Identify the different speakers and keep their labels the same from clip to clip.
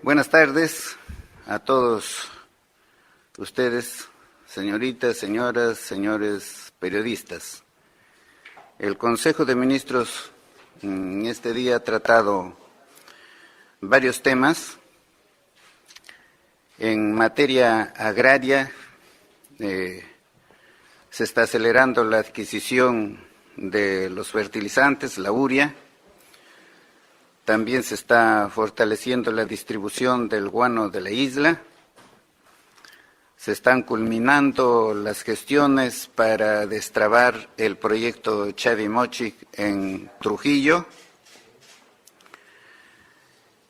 Speaker 1: Buenas tardes a todos ustedes, señoritas, señoras, señores periodistas. El Consejo de Ministros en este día ha tratado varios temas. En materia agraria se está acelerando la adquisición de los fertilizantes, la urea. También se está fortaleciendo la distribución del guano de la isla. Se están culminando las gestiones para destrabar el proyecto Chavimochic en Trujillo.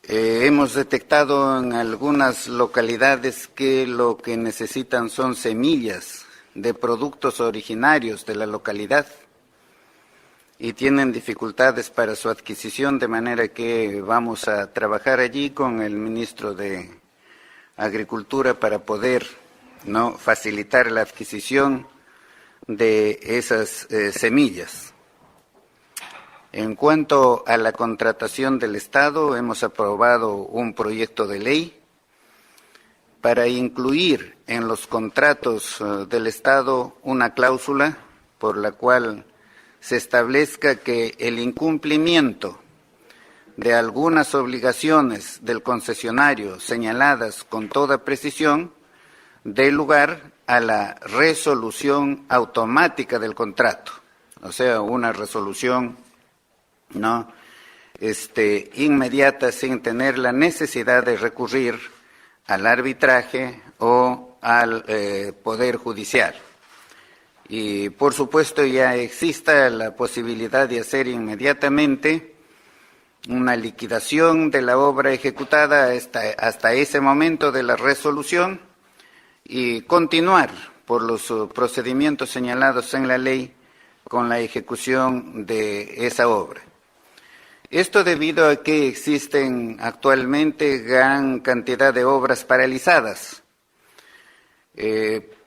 Speaker 1: Hemos detectado en algunas localidades que lo que necesitan son semillas de productos originarios de la localidad y tienen dificultades para su adquisición, de manera que vamos a trabajar allí con el ministro de Agricultura para poder facilitar la adquisición de esas semillas. En cuanto a la contratación del Estado, hemos aprobado un proyecto de ley para incluir en los contratos del Estado una cláusula por la cual se establezca que el incumplimiento de algunas obligaciones del concesionario señaladas con toda precisión dé lugar a la resolución automática del contrato, o sea, una resolución inmediata sin tener la necesidad de recurrir al arbitraje o al Poder Judicial. Y, por supuesto, ya exista la posibilidad de hacer inmediatamente una liquidación de la obra ejecutada hasta ese momento de la resolución y continuar por los procedimientos señalados en la ley con la ejecución de esa obra. Esto debido a que existen actualmente gran cantidad de obras paralizadas,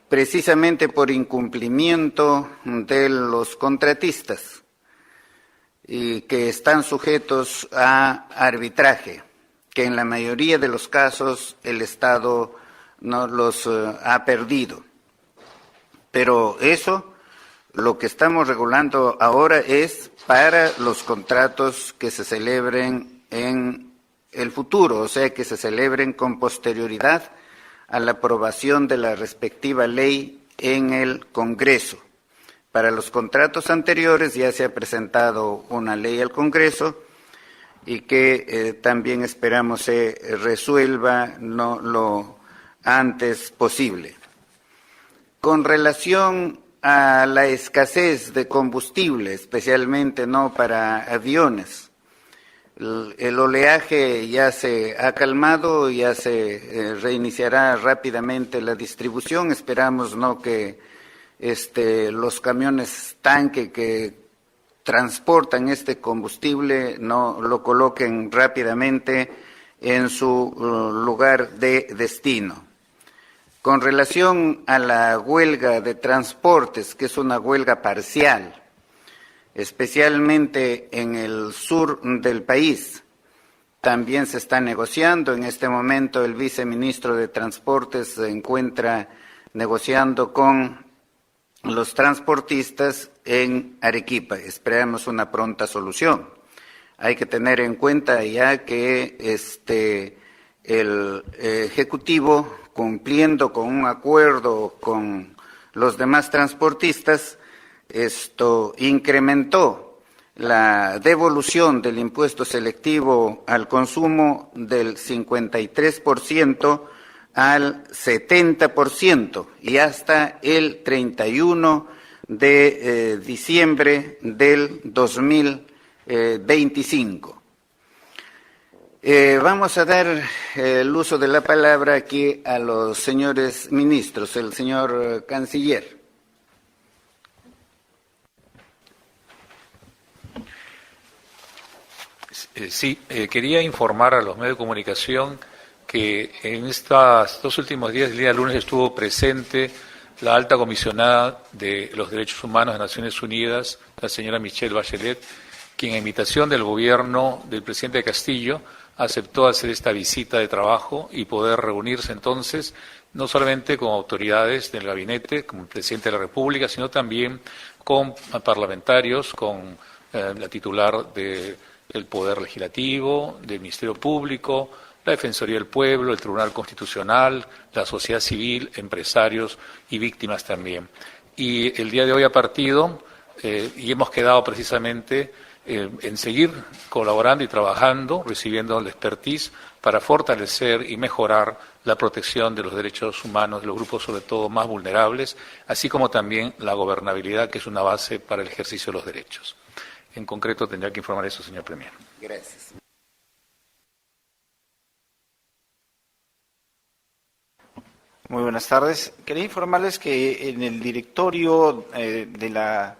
Speaker 1: precisamente por incumplimiento de los contratistas y que están sujetos a arbitraje, que en la mayoría de los casos el Estado no los ha perdido. Pero eso, lo que estamos regulando ahora es para los contratos que se celebren en el futuro, o sea, que se celebren con posterioridad a la aprobación de la respectiva ley en el Congreso. Para los contratos anteriores ya se ha presentado una ley al Congreso y que también esperamos se resuelva lo antes posible. Con relación a la escasez de combustible, especialmente para aviones, el oleaje ya se ha calmado, ya se reiniciará rápidamente la distribución. Esperamos que los camiones tanque que transportan este combustible lo coloquen rápidamente en su lugar de destino. Con relación a la huelga de transportes, que es una huelga parcial, especialmente en el sur del país, también se está negociando. En este momento el viceministro de Transportes se encuentra negociando con los transportistas en Arequipa. Esperamos una pronta solución. Hay que tener en cuenta ya que el Ejecutivo, cumpliendo con un acuerdo con los demás transportistas, incrementó la devolución del impuesto selectivo al consumo del 53% al 70% y hasta el 31 de diciembre del 2025. Vamos a dar el uso de la palabra aquí a los señores ministros. El señor canciller.
Speaker 2: Quería informar a los medios de comunicación que en estos 2 últimos días, el día lunes, estuvo presente la alta comisionada de los Derechos Humanos de Naciones Unidas, la señora Michelle Bachelet, quien, a invitación del gobierno del presidente Castillo, aceptó hacer esta visita de trabajo y poder reunirse entonces no solamente con autoridades del gabinete, como el presidente de la República, sino también con parlamentarios, con la titular del Poder Legislativo, del Ministerio Público, la Defensoría del Pueblo, el Tribunal Constitucional, la sociedad civil, empresarios y víctimas también. Y el día de hoy ha partido y hemos quedado precisamente en seguir colaborando y trabajando, recibiendo la expertise para fortalecer y mejorar la protección de los derechos humanos de los grupos sobre todo más vulnerables, así como también la gobernabilidad, que es una base para el ejercicio de los derechos. En concreto tendría que informar eso, señor Premier.
Speaker 1: Gracias.
Speaker 3: Muy buenas tardes. Quería informarles que en el directorio de la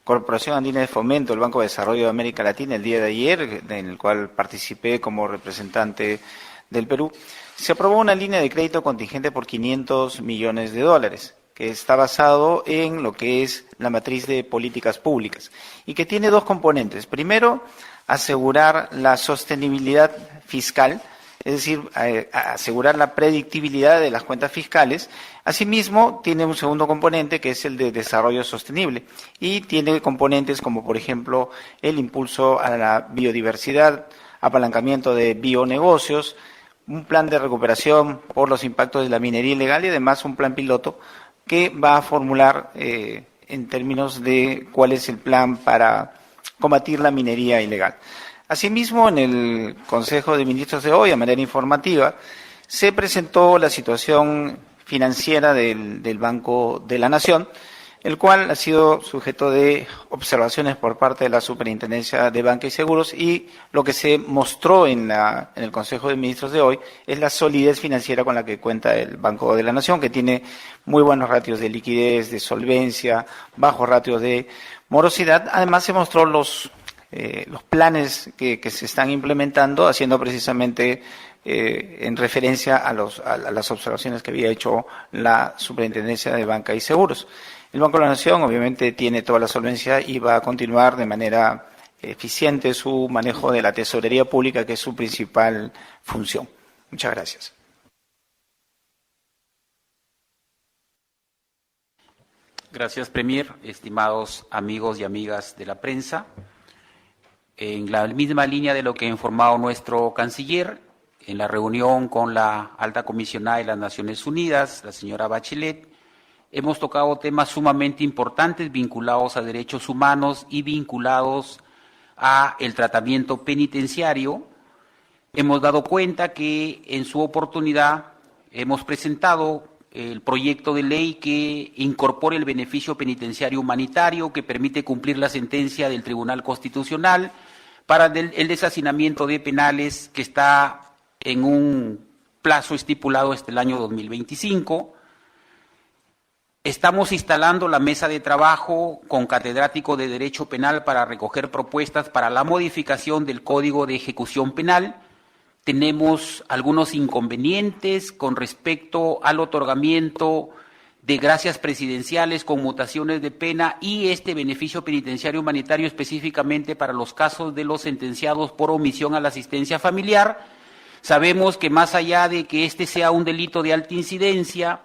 Speaker 3: Corporación Andina de Fomento, el Banco de Desarrollo de América Latina, el día de ayer, en el cual participé como representante del Perú, se aprobó una línea de crédito contingente por $500 millones, que está basado en lo que es la matriz de políticas públicas y que tiene dos componentes. Primero, asegurar la sostenibilidad fiscal, es decir, asegurar la predictibilidad de las cuentas fiscales. Asimismo, tiene un segundo componente que es el de desarrollo sostenible y tiene componentes como, por ejemplo, el impulso a la biodiversidad, apalancamiento de bionegocios, un plan de recuperación por los impactos de la minería ilegal y además un plan piloto que va a formular en términos de cuál es el plan para combatir la minería ilegal. Asimismo, en el Consejo de Ministros de hoy, a manera informativa, se presentó la situación financiera del Banco de la Nación, el cual ha sido sujeto de observaciones por parte de la Superintendencia de Banca y Seguros, y lo que se mostró en el Consejo de Ministros de hoy es la solidez financiera con la que cuenta el Banco de la Nación, que tiene muy buenos ratios de liquidez, de solvencia, bajos ratios de morosidad. Además, se mostró los planes que se están implementando, haciendo precisamente en referencia a las observaciones que había hecho la Superintendencia de Banca y Seguros. El Banco de la Nación obviamente tiene toda la solvencia y va a continuar de manera eficiente su manejo de la tesorería pública, que es su principal función. Muchas gracias.
Speaker 4: Gracias, Premier. Estimados amigos y amigas de la prensa, en la misma línea de lo que ha informado nuestro canciller, en la reunión con la alta comisionada de las Naciones Unidas, la señora Bachelet, hemos tocado temas sumamente importantes vinculados a derechos humanos y vinculados a el tratamiento penitenciario. Hemos dado cuenta que en su oportunidad hemos presentado el proyecto de ley que incorpora el beneficio penitenciario humanitario, que permite cumplir la sentencia del Tribunal Constitucional para el deshacinamiento de penales, que está en un plazo estipulado hasta el año 2025. Estamos instalando la mesa de trabajo con catedrático de Derecho Penal para recoger propuestas para la modificación del Código de Ejecución Penal. Tenemos algunos inconvenientes con respecto al otorgamiento de gracias presidenciales, conmutaciones de pena y este beneficio penitenciario humanitario específicamente para los casos de los sentenciados por omisión a la asistencia familiar. Sabemos que más allá de que este sea un delito de alta incidencia,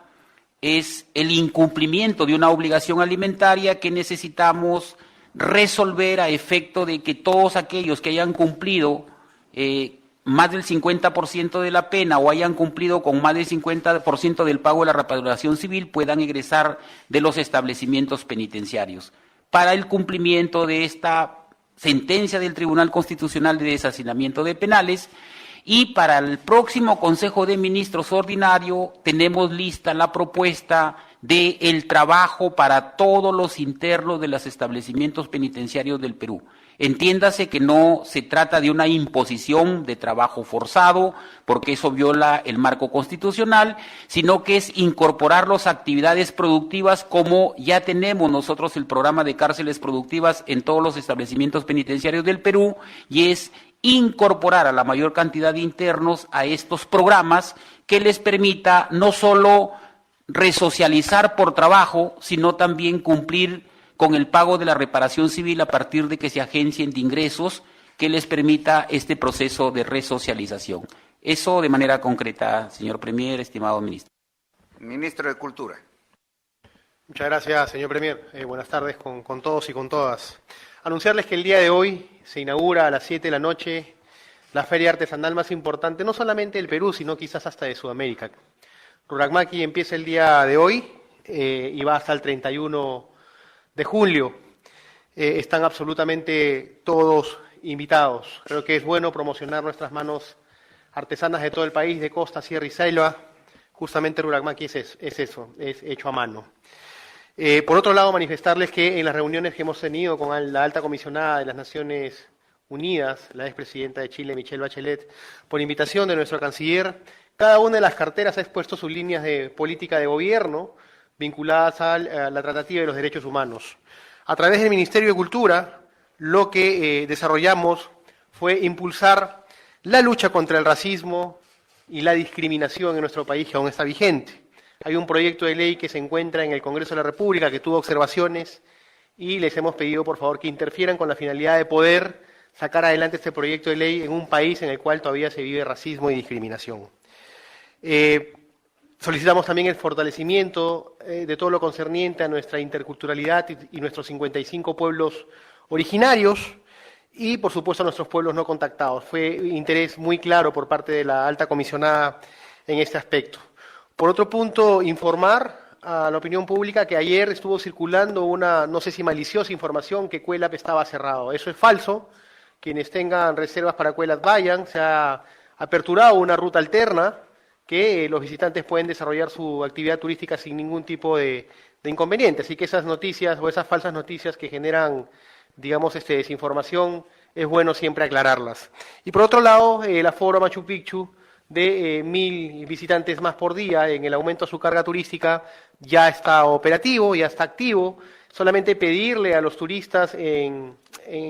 Speaker 4: es el incumplimiento de una obligación alimentaria que necesitamos resolver a efecto de que todos aquellos que hayan cumplido más del 50% de la pena o hayan cumplido con más del 50% del pago de la reparación civil puedan egresar de los establecimientos penitenciarios. Para el cumplimiento de esta sentencia del Tribunal Constitucional de Deshacinamiento de Penales, y para el próximo Consejo de Ministros ordinario tenemos lista la propuesta del trabajo para todos los internos de los establecimientos penitenciarios del Perú. Entiéndase que no se trata de una imposición de trabajo forzado, porque eso viola el marco constitucional, sino que es incorporar las actividades productivas, como ya tenemos nosotros el programa de cárceles productivas en todos los establecimientos penitenciarios del Perú, y es incorporar a la mayor cantidad de internos a estos programas que les permita no solo resocializar por trabajo, sino también cumplir con el pago de la reparación civil a partir de que se agencien de ingresos que les permita este proceso de resocialización. Eso de manera concreta, señor Premier, estimado ministro.
Speaker 1: Ministro de Cultura.
Speaker 5: Muchas gracias, señor Premier. Buenas tardes con todos y con todas. Anunciarles que el día de hoy se inaugura a las 7 de la noche la feria artesanal más importante, no solamente del Perú, sino quizás hasta de Sudamérica. Rurakmaki empieza el día de hoy y va hasta el 31 de julio. Están absolutamente todos invitados. Creo que es bueno promocionar nuestras manos artesanas de todo el país, de costa, sierra y selva. Justamente Rurakmaki es eso, es hecho a mano. Por otro lado, manifestarles que en las reuniones que hemos tenido con la alta comisionada de las Naciones Unidas, la expresidenta de Chile, Michelle Bachelet, por invitación de nuestro canciller, cada una de las carteras ha expuesto sus líneas de política de gobierno vinculadas a la tratativa de los derechos humanos. A través del Ministerio de Cultura, lo que desarrollamos fue impulsar la lucha contra el racismo y la discriminación en nuestro país, que aún está vigente. Hay un proyecto de ley que se encuentra en el Congreso de la República que tuvo observaciones y les hemos pedido, por favor, que interfieran con la finalidad de poder sacar adelante este proyecto de ley en un país en el cual todavía se vive racismo y discriminación. Solicitamos también el fortalecimiento de todo lo concerniente a nuestra interculturalidad y nuestros 55 pueblos originarios y, por supuesto, a nuestros pueblos no contactados. Fue interés muy claro por parte de la alta comisionada en este aspecto. Por otro punto, informar a la opinión pública que ayer estuvo circulando una, no sé si maliciosa información, que Cuelap estaba cerrado. Eso es falso. Quienes tengan reservas para Cuelap vayan. Se ha aperturado una ruta alterna que los visitantes pueden desarrollar su actividad turística sin ningún tipo de inconveniente. Así que esas noticias o esas falsas noticias que generan, digamos, desinformación, es bueno siempre aclararlas. Y por otro lado, el aforo Machu Picchu de 1.000 visitantes más por día en el aumento a su carga turística ya está operativo, ya está activo. Solamente pedirle a los turistas en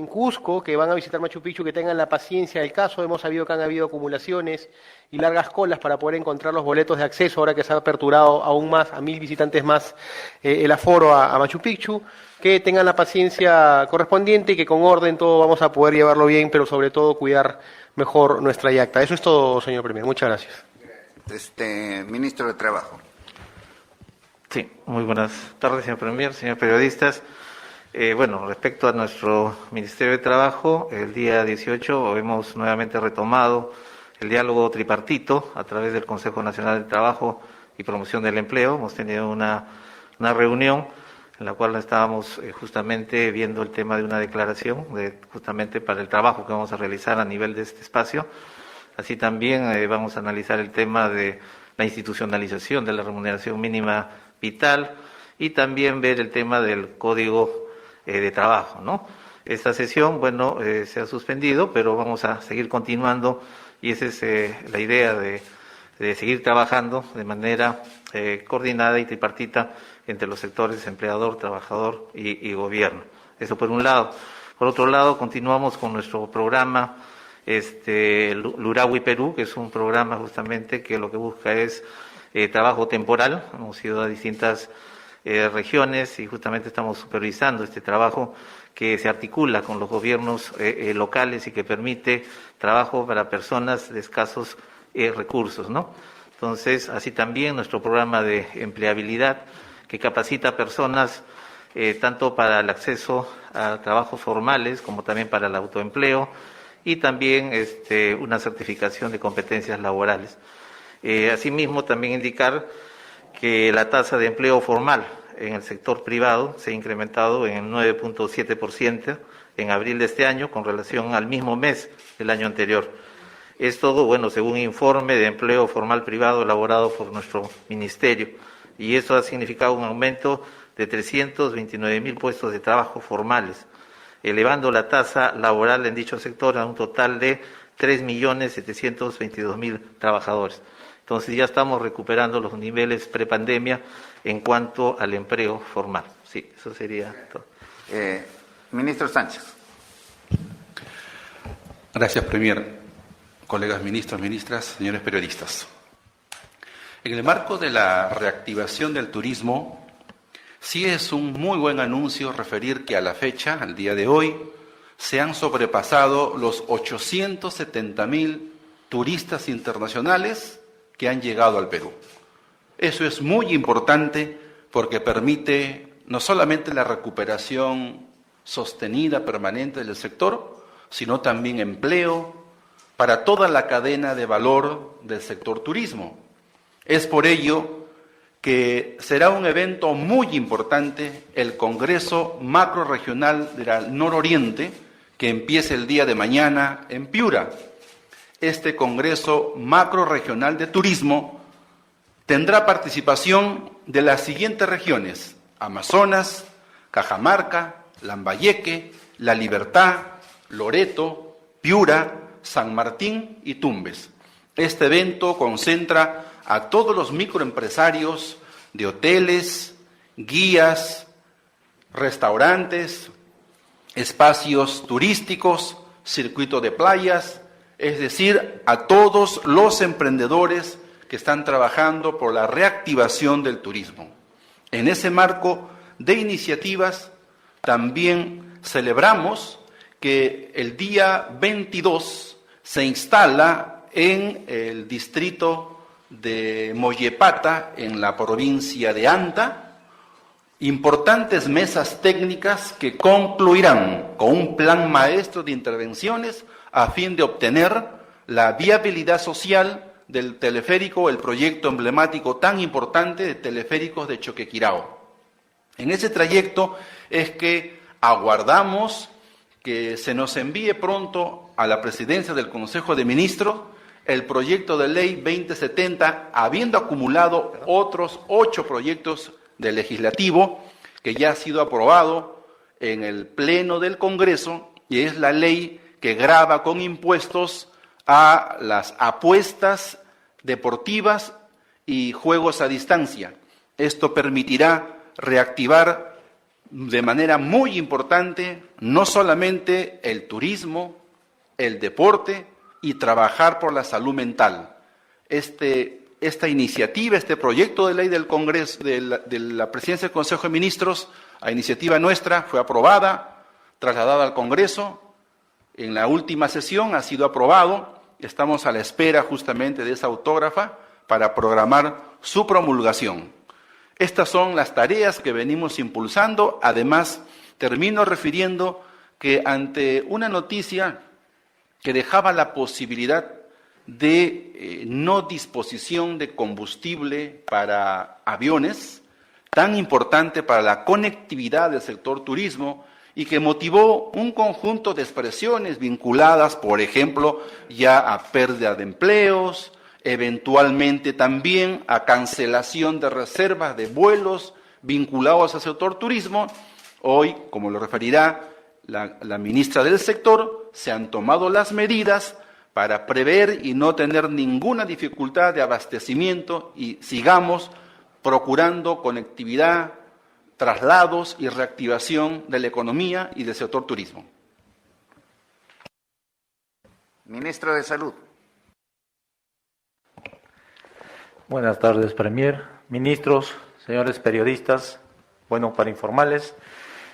Speaker 5: Cusco que van a visitar Machu Picchu que tengan la paciencia del caso. Hemos sabido que han habido acumulaciones y largas colas para poder encontrar los boletos de acceso ahora que se ha aperturado aún más a 1.000 visitantes más el aforo a Machu Picchu. Que tengan la paciencia correspondiente y que con orden todo vamos a poder llevarlo bien, pero sobre todo cuidar mejor nuestra yacta. Eso es todo, señor Premier. Muchas gracias.
Speaker 1: Ministro de Trabajo.
Speaker 6: Sí, muy buenas tardes, señor Premier, señores periodistas. Bueno, respecto a nuestro Ministerio de Trabajo, el día 18 hemos nuevamente retomado el diálogo tripartito a través del Consejo Nacional de Trabajo y Promoción del Empleo. Hemos tenido una reunión en la cual estábamos justamente viendo el tema de una declaración justamente para el trabajo que vamos a realizar a nivel de este espacio. Así también vamos a analizar el tema de la institucionalización de la remuneración mínima vital y también ver el tema del código de trabajo, ¿no? Esta sesión, bueno, se ha suspendido, pero vamos a seguir continuando y esa es la idea de seguir trabajando de manera coordinada y tripartita entre los sectores empleador, trabajador y gobierno. Eso por un lado. Por otro lado, continuamos con nuestro programa Lurawi Perú, que es un programa justamente que lo que busca es trabajo temporal. Hemos ido a distintas regiones y justamente estamos supervisando este trabajo que se articula con los gobiernos locales y que permite trabajo para personas de escasos recursos, ¿no? Entonces, así también nuestro programa de empleabilidad que capacita a personas tanto para el acceso a trabajos formales como también para el autoempleo y también una certificación de competencias laborales. Asimismo, también indicar que la tasa de empleo formal en el sector privado se ha incrementado en 9.7% en abril de este año con relación al mismo mes del año anterior. Es todo, bueno, según informe de empleo formal privado elaborado por nuestro ministerio. Y eso ha significado un aumento de 329.000 puestos de trabajo formales, elevando la tasa laboral en dicho sector a un total de 3.722.000 trabajadores. Entonces ya estamos recuperando los niveles prepandemia en cuanto al empleo formal. Sí, eso sería todo.
Speaker 1: Ministro Sánchez.
Speaker 7: Gracias, Premier. Colegas ministros, ministras, señores periodistas. En el marco de la reactivación del turismo, sí es un muy buen anuncio referir que a la fecha, al día de hoy, se han sobrepasado los 870.000 turistas internacionales que han llegado al Perú. Eso es muy importante porque permite no solamente la recuperación sostenida, permanente del sector, sino también empleo para toda la cadena de valor del sector turismo. Es por ello que será un evento muy importante el Congreso Macrorregional del Nororiente, que empieza el día de mañana en Piura. Este Congreso Macrorregional de Turismo tendrá participación de las siguientes regiones: Amazonas, Cajamarca, Lambayeque, La Libertad, Loreto, Piura, San Martín y Tumbes. Este evento concentra a todos los microempresarios de hoteles, guías, restaurantes, espacios turísticos, circuito de playas, es decir, a todos los emprendedores que están trabajando por la reactivación del turismo. En ese marco de iniciativas, también celebramos que el día 22 se instala en el distrito de Mollepata, en la provincia de Anta, importantes mesas técnicas que concluirán con un plan maestro de intervenciones a fin de obtener la viabilidad social del teleférico, el proyecto emblemático tan importante de teleféricos de Choquequirao. En ese trayecto es que aguardamos que se nos envíe pronto a la presidencia del Consejo de Ministros el proyecto de ley 2070, habiendo acumulado otros 8 proyectos de legislativo que ya ha sido aprobado en el Pleno del Congreso, y es la ley que grava con impuestos a las apuestas deportivas y juegos a distancia. Esto permitirá reactivar de manera muy importante no solamente el turismo, el deporte y trabajar por la salud mental. Esta iniciativa, este proyecto de ley del Congreso, de la Presidencia del Consejo de Ministros, a iniciativa nuestra, fue aprobada, trasladada al Congreso. En la última sesión ha sido aprobado. Estamos a la espera justamente de esa autógrafa para programar su promulgación. Estas son las tareas que venimos impulsando. Además, termino refiriendo que ante una noticia que dejaba la posibilidad de no disposición de combustible para aviones, tan importante para la conectividad del sector turismo, y que motivó un conjunto de expresiones vinculadas, por ejemplo, ya a pérdida de empleos, eventualmente también a cancelación de reservas de vuelos vinculados al sector turismo. Hoy, como lo referirá la ministra del sector, se han tomado las medidas para prever y no tener ninguna dificultad de abastecimiento y sigamos procurando conectividad, traslados y reactivación de la economía y del sector turismo.
Speaker 1: Ministro de Salud.
Speaker 8: Buenas tardes, Premier, ministros, señores periodistas. Bueno, para informarles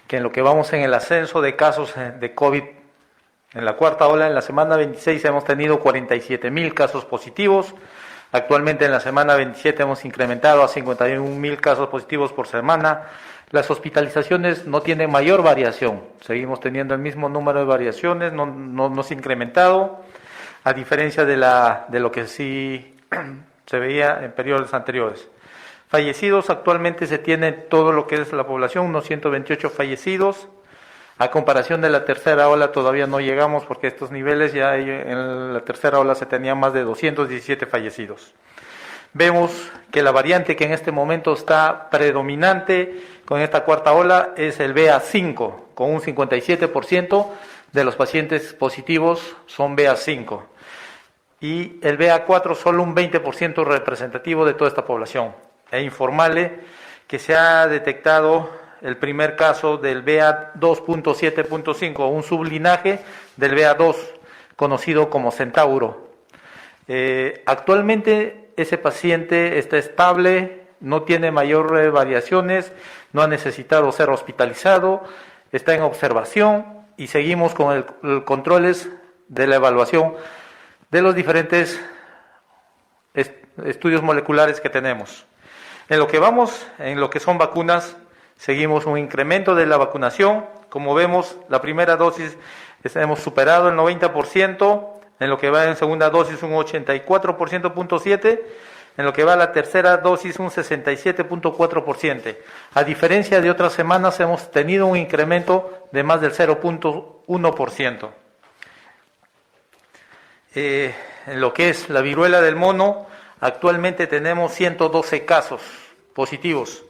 Speaker 8: que en lo que vamos en el ascenso de casos de COVID, en la cuarta ola, en la semana 26 hemos tenido 47.000 casos positivos. Actualmente en la semana 27 hemos incrementado a 51.000 casos positivos por semana. Las hospitalizaciones no tienen mayor variación. Seguimos teniendo el mismo número de variaciones, no se ha incrementado, a diferencia de lo que sí se veía en periodos anteriores. Fallecidos, actualmente se tiene todo lo que es la población, unos 128 fallecidos. A comparación de la tercera ola todavía no llegamos porque estos niveles ya en la tercera ola se tenían más de 217 fallecidos. Vemos que la variante que en este momento está predominante con esta cuarta ola es el BA5, con un 57% de los pacientes positivos son BA5. Y el BA4 solo un 20% representativo de toda esta población. E informarle que se ha detectado el primer caso del BA2.7.5, un sublinaje del BA2, conocido como Centauro. Actualmente ese paciente está estable, no tiene mayor variaciones, no ha necesitado ser hospitalizado, está en observación y seguimos con el controles de la evaluación de los diferentes estudios moleculares que tenemos. En lo que son vacunas, seguimos un incremento de la vacunación. Como vemos, la primera dosis hemos superado el 90%, en lo que va en segunda dosis un 84.7%, en lo que va la tercera dosis un 67.4%. A diferencia de otras semanas, hemos tenido un incremento de más del 0.1%. En lo que es la viruela del mono, actualmente tenemos 112 casos positivos.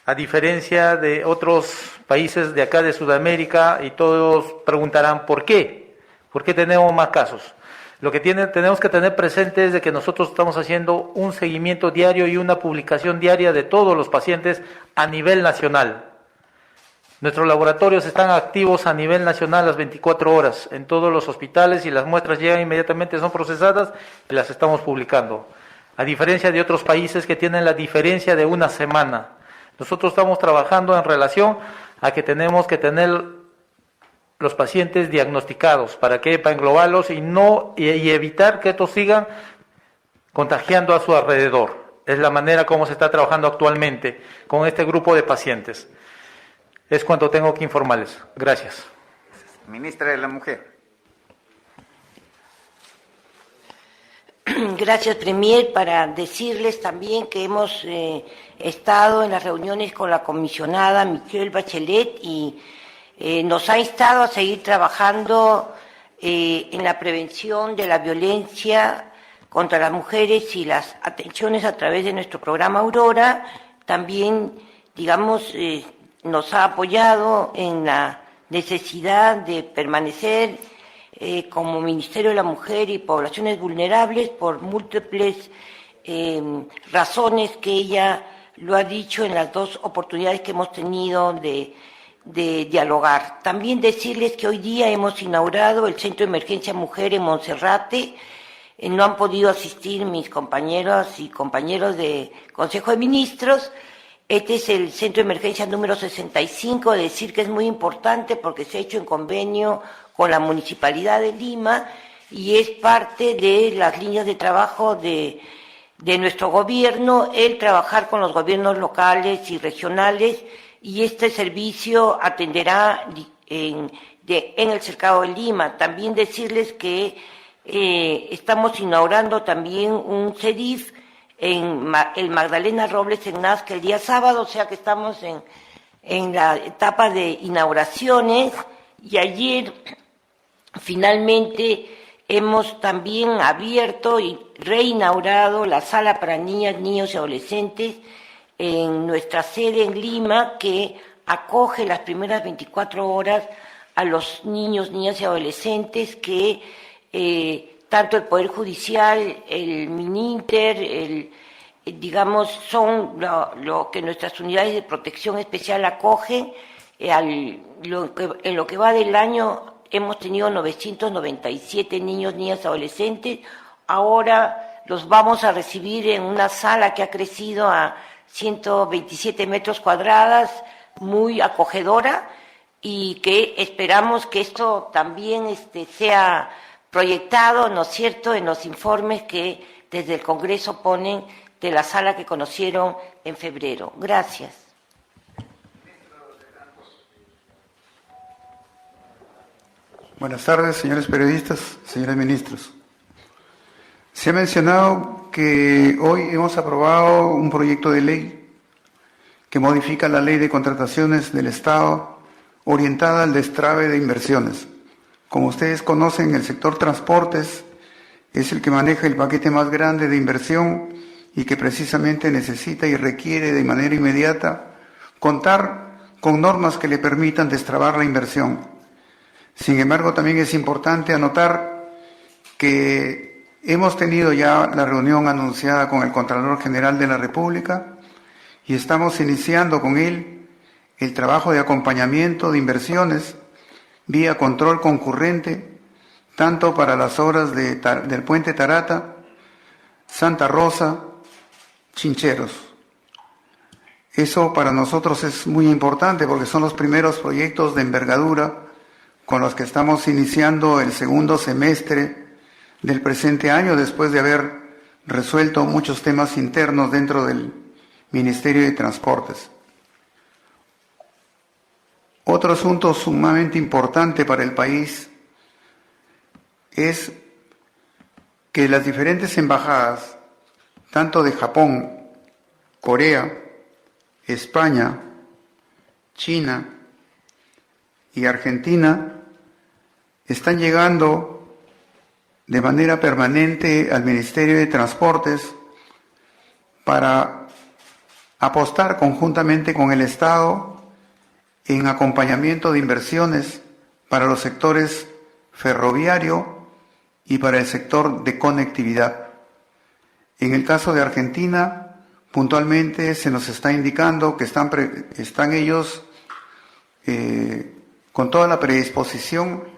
Speaker 8: A diferencia de otros países de acá de Sudamérica, y todos preguntarán ¿por qué? ¿Por qué tenemos más casos? Lo que tenemos que tener presente es de que nosotros estamos haciendo un seguimiento diario y una publicación diaria de todos los pacientes a nivel nacional. Nuestros laboratorios están activos a nivel nacional las 24 horas en todos los hospitales y las muestras llegan inmediatamente, son procesadas y las estamos publicando. A diferencia de otros países que tienen la diferencia de una semana. Nosotros estamos trabajando en relación a que tenemos que tener los pacientes diagnosticados para englobarlos y evitar que estos sigan contagiando a su alrededor. Es la manera como se está trabajando actualmente con este grupo de pacientes. Es cuanto tengo que informarles. Gracias.
Speaker 1: Ministra de la Mujer.
Speaker 9: Gracias, Premier, para decirles también que hemos estado en las reuniones con la comisionada Michelle Bachelet y nos ha instado a seguir trabajando en la prevención de la violencia contra las mujeres y las atenciones a través de nuestro programa Aurora. También, nos ha apoyado en la necesidad de permanecer como Ministerio de la Mujer y Poblaciones Vulnerables por múltiples razones que ella lo ha dicho en las dos oportunidades que hemos tenido de dialogar. También decirles que hoy día hemos inaugurado el Centro de Emergencia Mujer en Monserrate. No han podido asistir mis compañeras y compañeros de Consejo de Ministros. Este es el Centro de Emergencia número 65, decir que es muy importante porque se ha hecho en convenio con la Municipalidad de Lima y es parte de las líneas de trabajo de nuestro gobierno, el trabajar con los gobiernos locales y regionales, y este servicio atenderá en el Cercado de Lima. También decirles que estamos inaugurando también un CEDIF en el Magdalena Robles en Nazca el día sábado, o sea que estamos en la etapa de inauguraciones, y ayer finalmente hemos también abierto y reinaugurado la sala para niñas, niños y adolescentes en nuestra sede en Lima, que acoge las primeras 24 horas a los niños, niñas y adolescentes que tanto el Poder Judicial, el MININTER, son lo que nuestras unidades de protección especial acogen. En lo que va del año hemos tenido 997 niños, niñas, adolescentes. Ahora los vamos a recibir en una sala que ha crecido a 127 metros cuadrados, muy acogedora, y que esperamos que esto también sea proyectado, ¿no es cierto?, en los informes que desde el Congreso ponen de la sala que conocieron en febrero. Gracias.
Speaker 10: Buenas tardes, señores periodistas, señores ministros. Se ha mencionado que hoy hemos aprobado un proyecto de ley que modifica la ley de contrataciones del Estado orientada al destrave de inversiones. Como ustedes conocen, el sector transportes es el que maneja el paquete más grande de inversión y que precisamente necesita y requiere de manera inmediata contar con normas que le permitan destrabar la inversión. Sin embargo, también es importante anotar que hemos tenido ya la reunión anunciada con el Contralor General de la República y estamos iniciando con él el trabajo de acompañamiento de inversiones vía control concurrente, tanto para las obras del Puente Tarata, Santa Rosa, Chincheros. Eso para nosotros es muy importante porque son los primeros proyectos de envergadura con los que estamos iniciando el segundo semestre del presente año, después de haber resuelto muchos temas internos dentro del Ministerio de Transportes. Otro asunto sumamente importante para el país es que las diferentes embajadas, tanto de Japón, Corea, España, China y Argentina, están llegando de manera permanente al Ministerio de Transportes para apostar conjuntamente con el Estado en acompañamiento de inversiones para los sectores ferroviario y para el sector de conectividad. En el caso de Argentina, puntualmente se nos está indicando que están ellos con toda la predisposición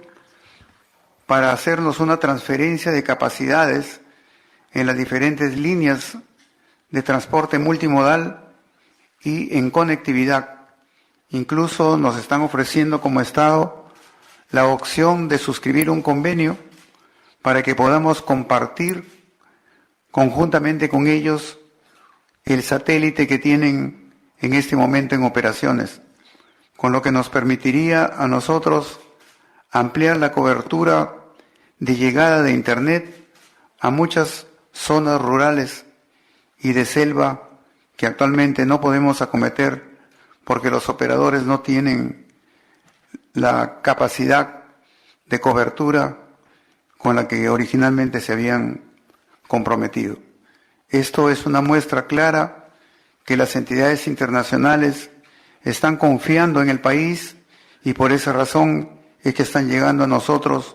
Speaker 10: para hacernos una transferencia de capacidades en las diferentes líneas de transporte multimodal y en conectividad. Incluso nos están ofreciendo como Estado la opción de suscribir un convenio para que podamos compartir conjuntamente con ellos el satélite que tienen en este momento en operaciones, con lo que nos permitiría a nosotros ampliar la cobertura de llegada de Internet a muchas zonas rurales y de selva que actualmente no podemos acometer porque los operadores no tienen la capacidad de cobertura con la que originalmente se habían comprometido. Esto es una muestra clara que las entidades internacionales están confiando en el país y por esa razón es que están llegando a nosotros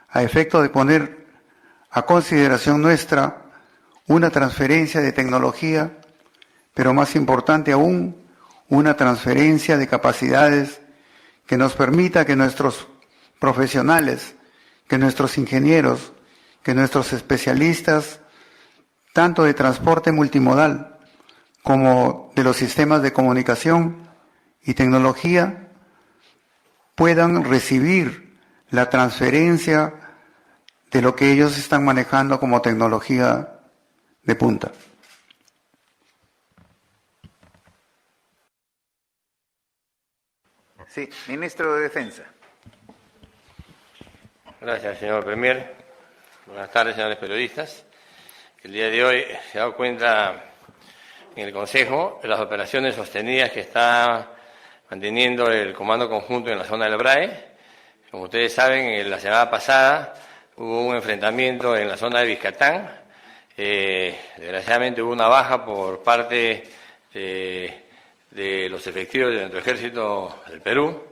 Speaker 10: a efecto de poner a consideración nuestra una transferencia de tecnología, pero más importante aún, una transferencia de capacidades que nos permita que nuestros profesionales, que nuestros ingenieros, que nuestros especialistas, tanto de transporte multimodal como de los sistemas de comunicación y tecnología, puedan recibir la transferencia de lo que ellos están manejando como tecnología de punta.
Speaker 1: Sí, ministro de Defensa.
Speaker 11: Gracias, señor Premier. Buenas tardes, señores periodistas. El día de hoy se ha dado cuenta en el Consejo de las operaciones sostenidas que está manteniendo el Comando Conjunto en la zona del BRAE. Como ustedes saben, la semana pasada hubo un enfrentamiento en la zona de Vizcatán. Desgraciadamente hubo una baja por parte de los efectivos de nuestro ejército del Perú.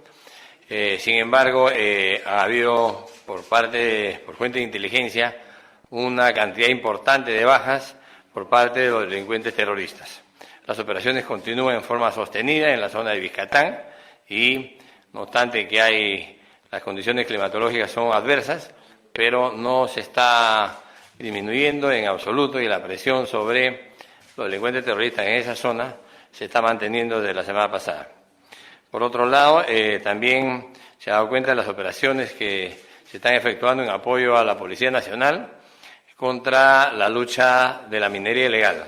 Speaker 11: Sin embargo, ha habido por fuente de inteligencia una cantidad importante de bajas por parte de los delincuentes terroristas. Las operaciones continúan en forma sostenida en la zona de Vizcatán y, no obstante que las condiciones climatológicas son adversas, pero no se está disminuyendo en absoluto y la presión sobre los delincuentes terroristas en esa zona se está manteniendo desde la semana pasada. Por otro lado, también se ha dado cuenta de las operaciones que se están efectuando en apoyo a la Policía Nacional contra la lucha de la minería ilegal,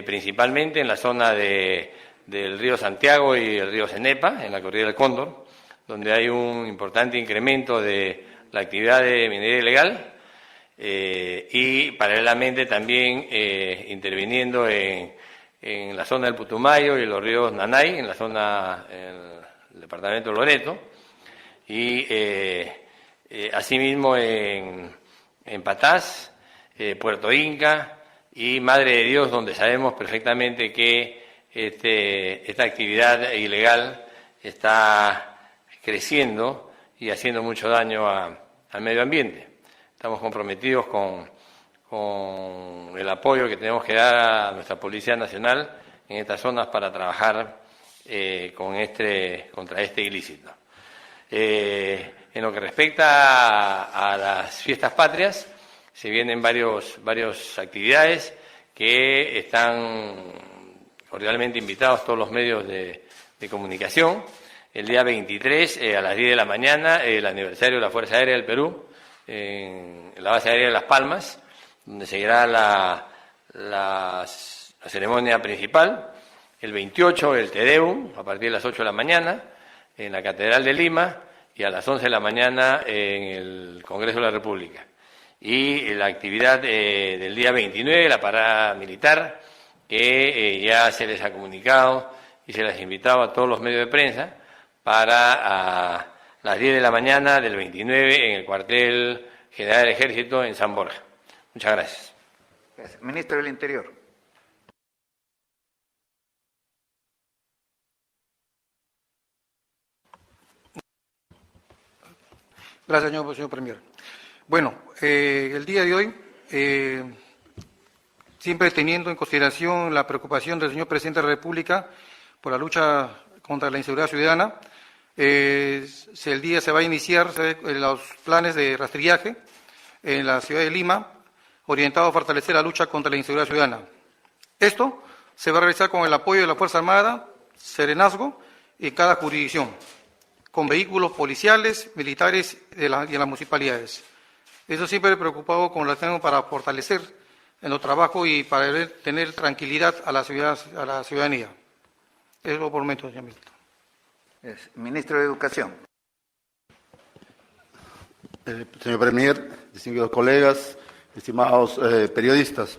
Speaker 11: principalmente en la zona del río Santiago y el río Cenepa, en la corrida del Cóndor, donde hay un importante incremento de la actividad de minería ilegal y paralelamente también interviniendo en la zona del Putumayo y los ríos Nanay, en el departamento de Loreto, y asimismo en Patás, Puerto Inca y Madre de Dios, donde sabemos perfectamente que esta actividad ilegal está creciendo y haciendo mucho daño al medio ambiente. Estamos comprometidos con el apoyo que tenemos que dar a nuestra Policía Nacional en estas zonas para trabajar contra este ilícito. En lo que respecta a las fiestas patrias, se vienen varias actividades que están cordialmente invitados todos los medios de comunicación. el día 23 a las 10 de la mañana, el aniversario de la Fuerza Aérea del Perú, en la base aérea de Las Palmas, donde seguirá la ceremonia principal. El 28, el Te Deum, a partir de las 8 de la mañana, en la Catedral de Lima, y a las 11 de la mañana en el Congreso de la República. Y la actividad del día 29, la parada militar, que ya se les ha comunicado y se les ha invitado a todos los medios de prensa para las 10 de la mañana del 29 en el cuartel general del Ejército en San Borja. Muchas gracias.
Speaker 1: Gracias. Ministro del Interior.
Speaker 12: Gracias, señor Premier. Bueno, el día de hoy, siempre teniendo en consideración la preocupación del señor Presidente de la República por la lucha contra la inseguridad ciudadana, el día se va a iniciar los planes de rastrillaje en la ciudad de Lima, orientado a fortalecer la lucha contra la inseguridad ciudadana. Esto se va a realizar con el apoyo de la Fuerza Armada, Serenazgo y cada jurisdicción, con vehículos policiales, militares y en las municipalidades. Eso siempre preocupado con la tenemos para fortalecer en los trabajos y para tener tranquilidad a la ciudadanía. Eso por el momento, señor ministro.
Speaker 1: Ministro de Educación.
Speaker 13: Señor Premier, distinguidos colegas, estimados periodistas.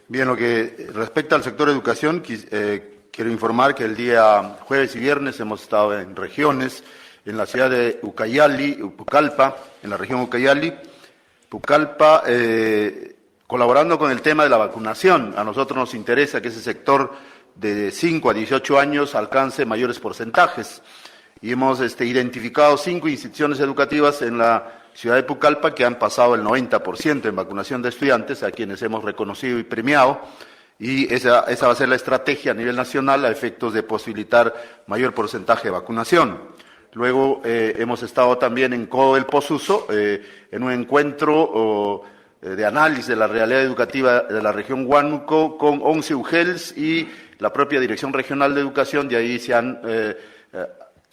Speaker 13: Bien, lo que respecta al sector educación, quiero informar que el día jueves y viernes hemos estado en regiones, en la ciudad de Pucallpa, en la región Ucayali, Pucallpa, colaborando con el tema de la vacunación. A nosotros nos interesa que ese sector de 5 a 18 años alcance mayores porcentajes. Y hemos identificado 5 instituciones educativas en la ciudad de Pucallpa que han pasado el 90% en vacunación de estudiantes, a quienes hemos reconocido y premiado. Y esa va a ser la estrategia a nivel nacional a efectos de posibilitar mayor porcentaje de vacunación. Luego hemos estado también en Codo del Posuso, en un encuentro de análisis de la realidad educativa de la región Huánuco con 11 UGELs y la propia Dirección Regional de Educación. De ahí se han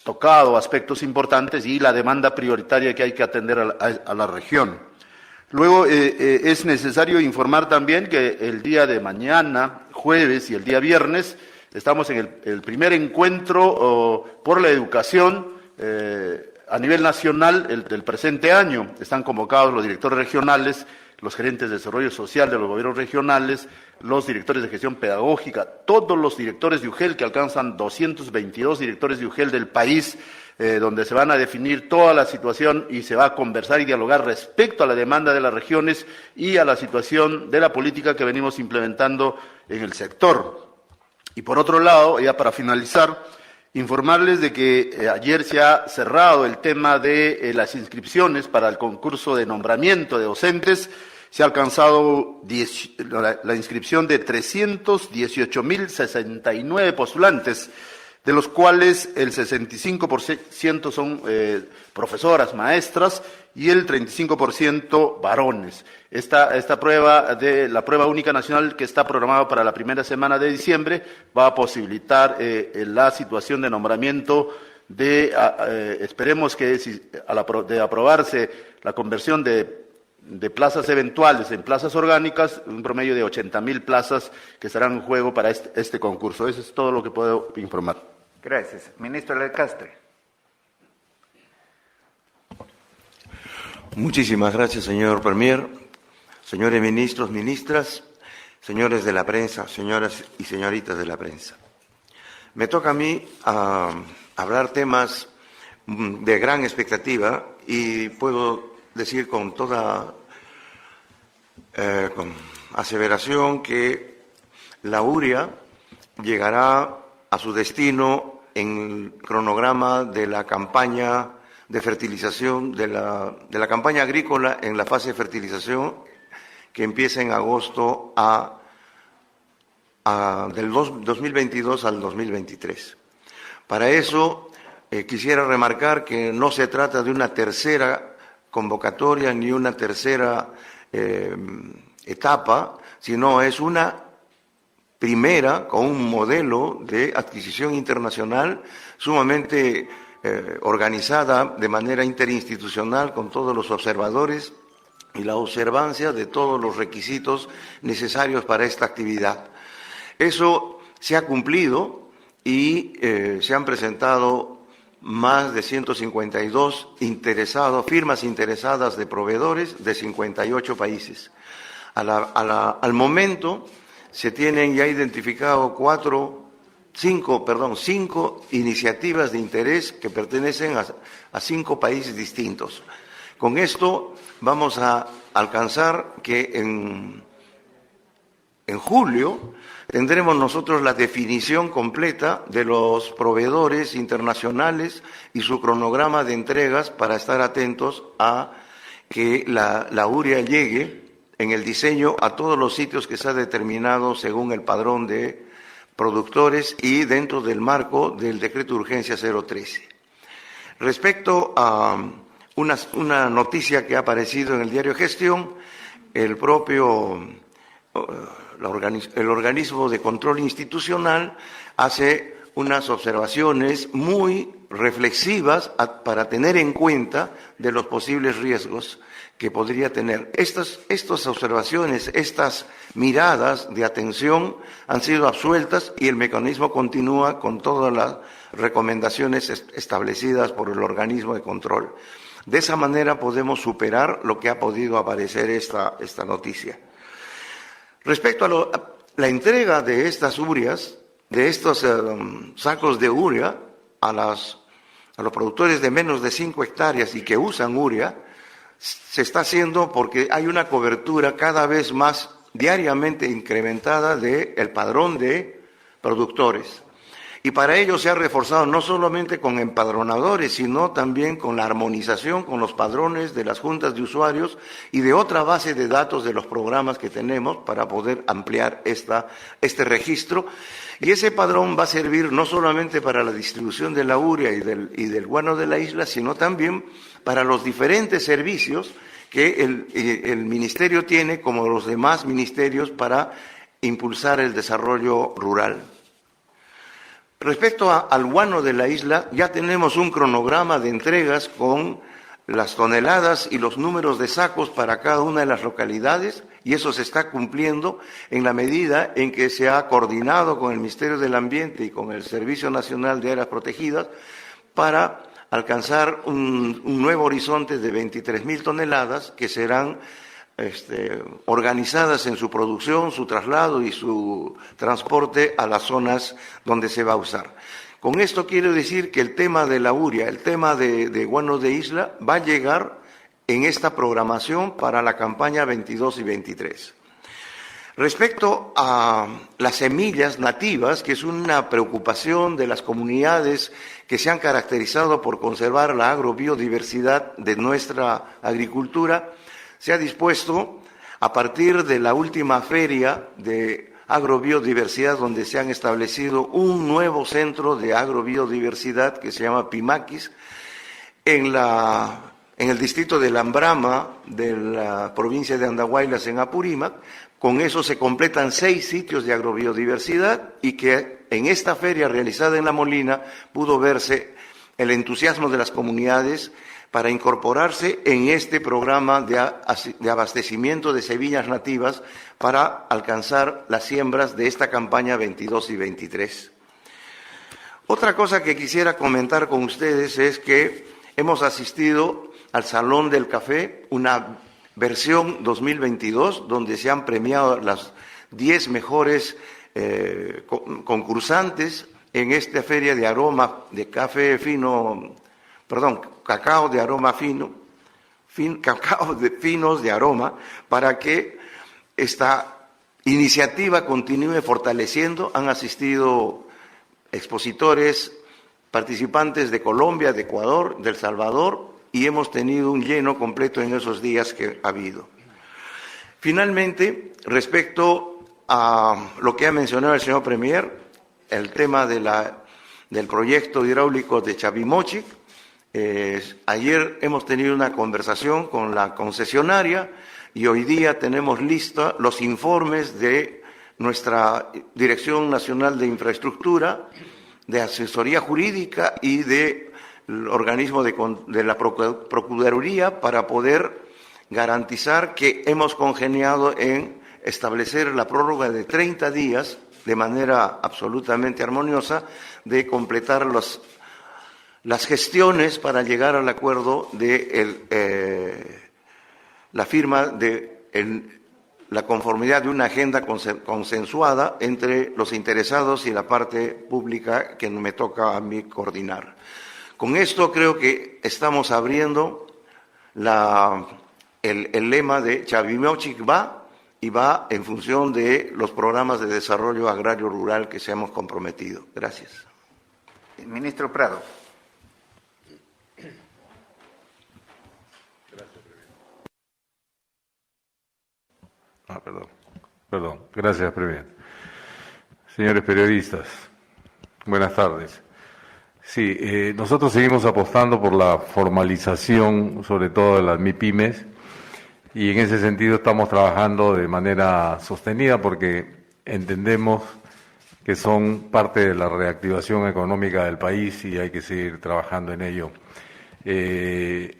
Speaker 13: tocado aspectos importantes y la demanda prioritaria que hay que atender a la región. Luego es necesario informar también que el día de mañana, jueves y el día viernes, estamos en el primer encuentro por la educación a nivel nacional del presente año. Están convocados los directores regionales, los gerentes de desarrollo social de los gobiernos regionales, los directores de gestión pedagógica, todos los directores de UGEL, que alcanzan 222 directores de UGEL del país, donde se van a definir toda la situación y se va a conversar y dialogar respecto a la demanda de las regiones y a la situación de la política que venimos implementando en el sector. Y por otro lado, ya para finalizar, informarles de que ayer se ha cerrado el tema de las inscripciones para el concurso de nombramiento de docentes. Se ha alcanzado la inscripción de 318.069 postulantes, de los cuales el 65% son profesoras, maestras, y el 35% varones. Esta prueba, la prueba única nacional que está programada para la primera semana de diciembre, va a posibilitar la situación de nombramiento esperemos que de aprobarse la conversión de plazas eventuales en plazas orgánicas, un promedio de 80.000 plazas que estarán en juego para este concurso. Eso es todo lo que puedo informar.
Speaker 1: Gracias. Ministro Lecastre.
Speaker 14: Muchísimas gracias, señor Premier. Señores ministros, ministras, señores de la prensa, señoras y señoritas de la prensa. Me toca a mí hablar temas de gran expectativa y puedo decir con toda con aseveración que la URIA llegará a su destino en el cronograma de la campaña de fertilización, de la campaña agrícola en la fase de fertilización que empieza en agosto del 2022 al 2023. Para eso quisiera remarcar que no se trata de una tercera convocatoria ni una tercera etapa, sino es una primera con un modelo de adquisición internacional sumamente organizada de manera interinstitucional con todos los observadores y la observancia de todos los requisitos necesarios para esta actividad. Eso se ha cumplido y se han presentado más de 152 firmas interesadas de proveedores de 58 países. Al momento se tienen ya identificado cinco iniciativas de interés que pertenecen a 5 países distintos. Con esto vamos a alcanzar que en julio tendremos nosotros la definición completa de los proveedores internacionales y su cronograma de entregas para estar atentos a que la urea llegue en el diseño a todos los sitios que se ha determinado según el padrón de productores y dentro del marco del decreto de urgencia 013. Respecto a una noticia que ha aparecido en el diario Gestión, el organismo de control institucional hace unas observaciones muy reflexivas para tener en cuenta de los posibles riesgos que podría tener. Estas observaciones, estas miradas de atención han sido absueltas y el mecanismo continúa con todas las recomendaciones establecidas por el organismo de control. De esa manera podemos superar lo que ha podido aparecer esta noticia. Respecto a la entrega de estas urias, de estos sacos de urea a los productores de menos de 5 hectáreas y que usan urea, se está haciendo porque hay una cobertura cada vez más diariamente incrementada del padrón de productores. Y para ello se ha reforzado no solamente con empadronadores, sino también con la armonización con los padrones de las juntas de usuarios y de otra base de datos de los programas que tenemos para poder ampliar este registro. Y ese padrón va a servir no solamente para la distribución de la urea y del guano de la isla, sino también para los diferentes servicios que el Ministerio tiene, como los demás ministerios, para impulsar el desarrollo rural. Respecto al guano de la isla, ya tenemos un cronograma de entregas con las toneladas y los números de sacos para cada una de las localidades, y eso se está cumpliendo en la medida en que se ha coordinado con el Ministerio del Ambiente y con el Servicio Nacional de Áreas Protegidas para alcanzar un nuevo horizonte de 23.000 toneladas que serán organizadas en su producción, su traslado y su transporte a las zonas donde se va a usar. Con esto quiero decir que el tema de la urea, el tema de guano de isla, va a llegar en esta programación para la campaña 22 y 23. Respecto a las semillas nativas, que es una preocupación de las comunidades que se han caracterizado por conservar la agrobiodiversidad de nuestra agricultura, se ha dispuesto, a partir de la última feria de agrobiodiversidad, donde se han establecido un nuevo centro de agrobiodiversidad que se llama Pimaquis, en el distrito de Lambrama, de la provincia de Andahuaylas, en Apurímac. Con eso se completan 6 sitios de agrobiodiversidad y que en esta feria realizada en La Molina pudo verse el entusiasmo de las comunidades para incorporarse en este programa de abastecimiento de semillas nativas para alcanzar las siembras de esta campaña 22 y 23. Otra cosa que quisiera comentar con ustedes es que hemos asistido al Salón del Café, una versión 2022, donde se han premiado las 10 mejores concursantes en esta feria de aroma de café fino, cacao de aroma fino, finos de aroma, para que esta iniciativa continúe fortaleciendo. Han asistido expositores, participantes de Colombia, de Ecuador, de El Salvador, y hemos tenido un lleno completo en esos días que ha habido. Finalmente, respecto a lo que ha mencionado el señor Premier, el tema del proyecto hidráulico de Chavimochic, ayer hemos tenido una conversación con la concesionaria y hoy día tenemos listos los informes de nuestra Dirección Nacional de Infraestructura, de Asesoría Jurídica y de organismo de la Procuraduría para poder garantizar que hemos congeniado en establecer la prórroga de 30 días de manera absolutamente armoniosa de completar las gestiones para llegar al acuerdo de la firma de la conformidad de una agenda consensuada entre los interesados y la parte pública que me toca a mí coordinar. Con esto creo que estamos abriendo el lema de Chavimochic va y va en función de los programas de desarrollo agrario rural que se hemos comprometido. Gracias.
Speaker 1: Ministro Prado.
Speaker 15: Perdón. Gracias, Premier. Señores periodistas, buenas tardes. Sí, nosotros seguimos apostando por la formalización, sobre todo de las MIPYMES, y en ese sentido estamos trabajando de manera sostenida porque entendemos que son parte de la reactivación económica del país y hay que seguir trabajando en ello.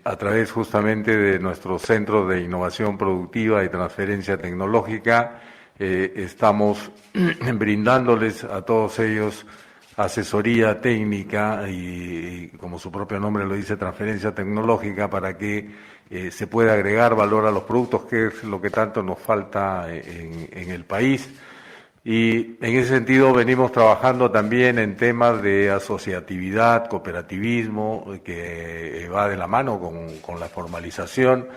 Speaker 15: A través justamente de nuestro Centro de Innovación Productiva y Transferencia Tecnológica, estamos brindándoles a todos ellos asesoría técnica y, como su propio nombre lo dice, transferencia tecnológica para que se pueda agregar valor a los productos, que es lo que tanto nos falta en el país. Y en ese sentido venimos trabajando también en temas de asociatividad, cooperativismo, que va de la mano con la formalización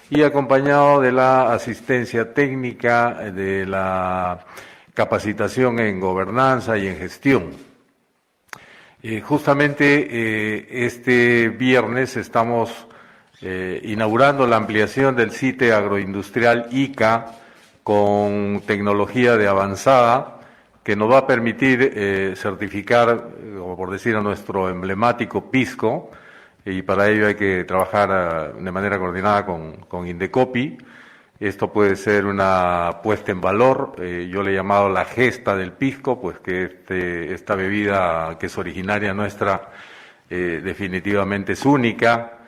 Speaker 15: y acompañado de la asistencia técnica, de la capacitación en gobernanza y en gestión. Justamente este viernes estamos inaugurando la ampliación del sitio agroindustrial ICA con tecnología de avanzada que nos va a permitir certificar, como por decir, a nuestro emblemático Pisco, y para ello hay que trabajar de manera coordinada con Indecopi. Esto puede ser una puesta en valor, yo le he llamado la gesta del pisco, pues que esta bebida que es originaria nuestra definitivamente es única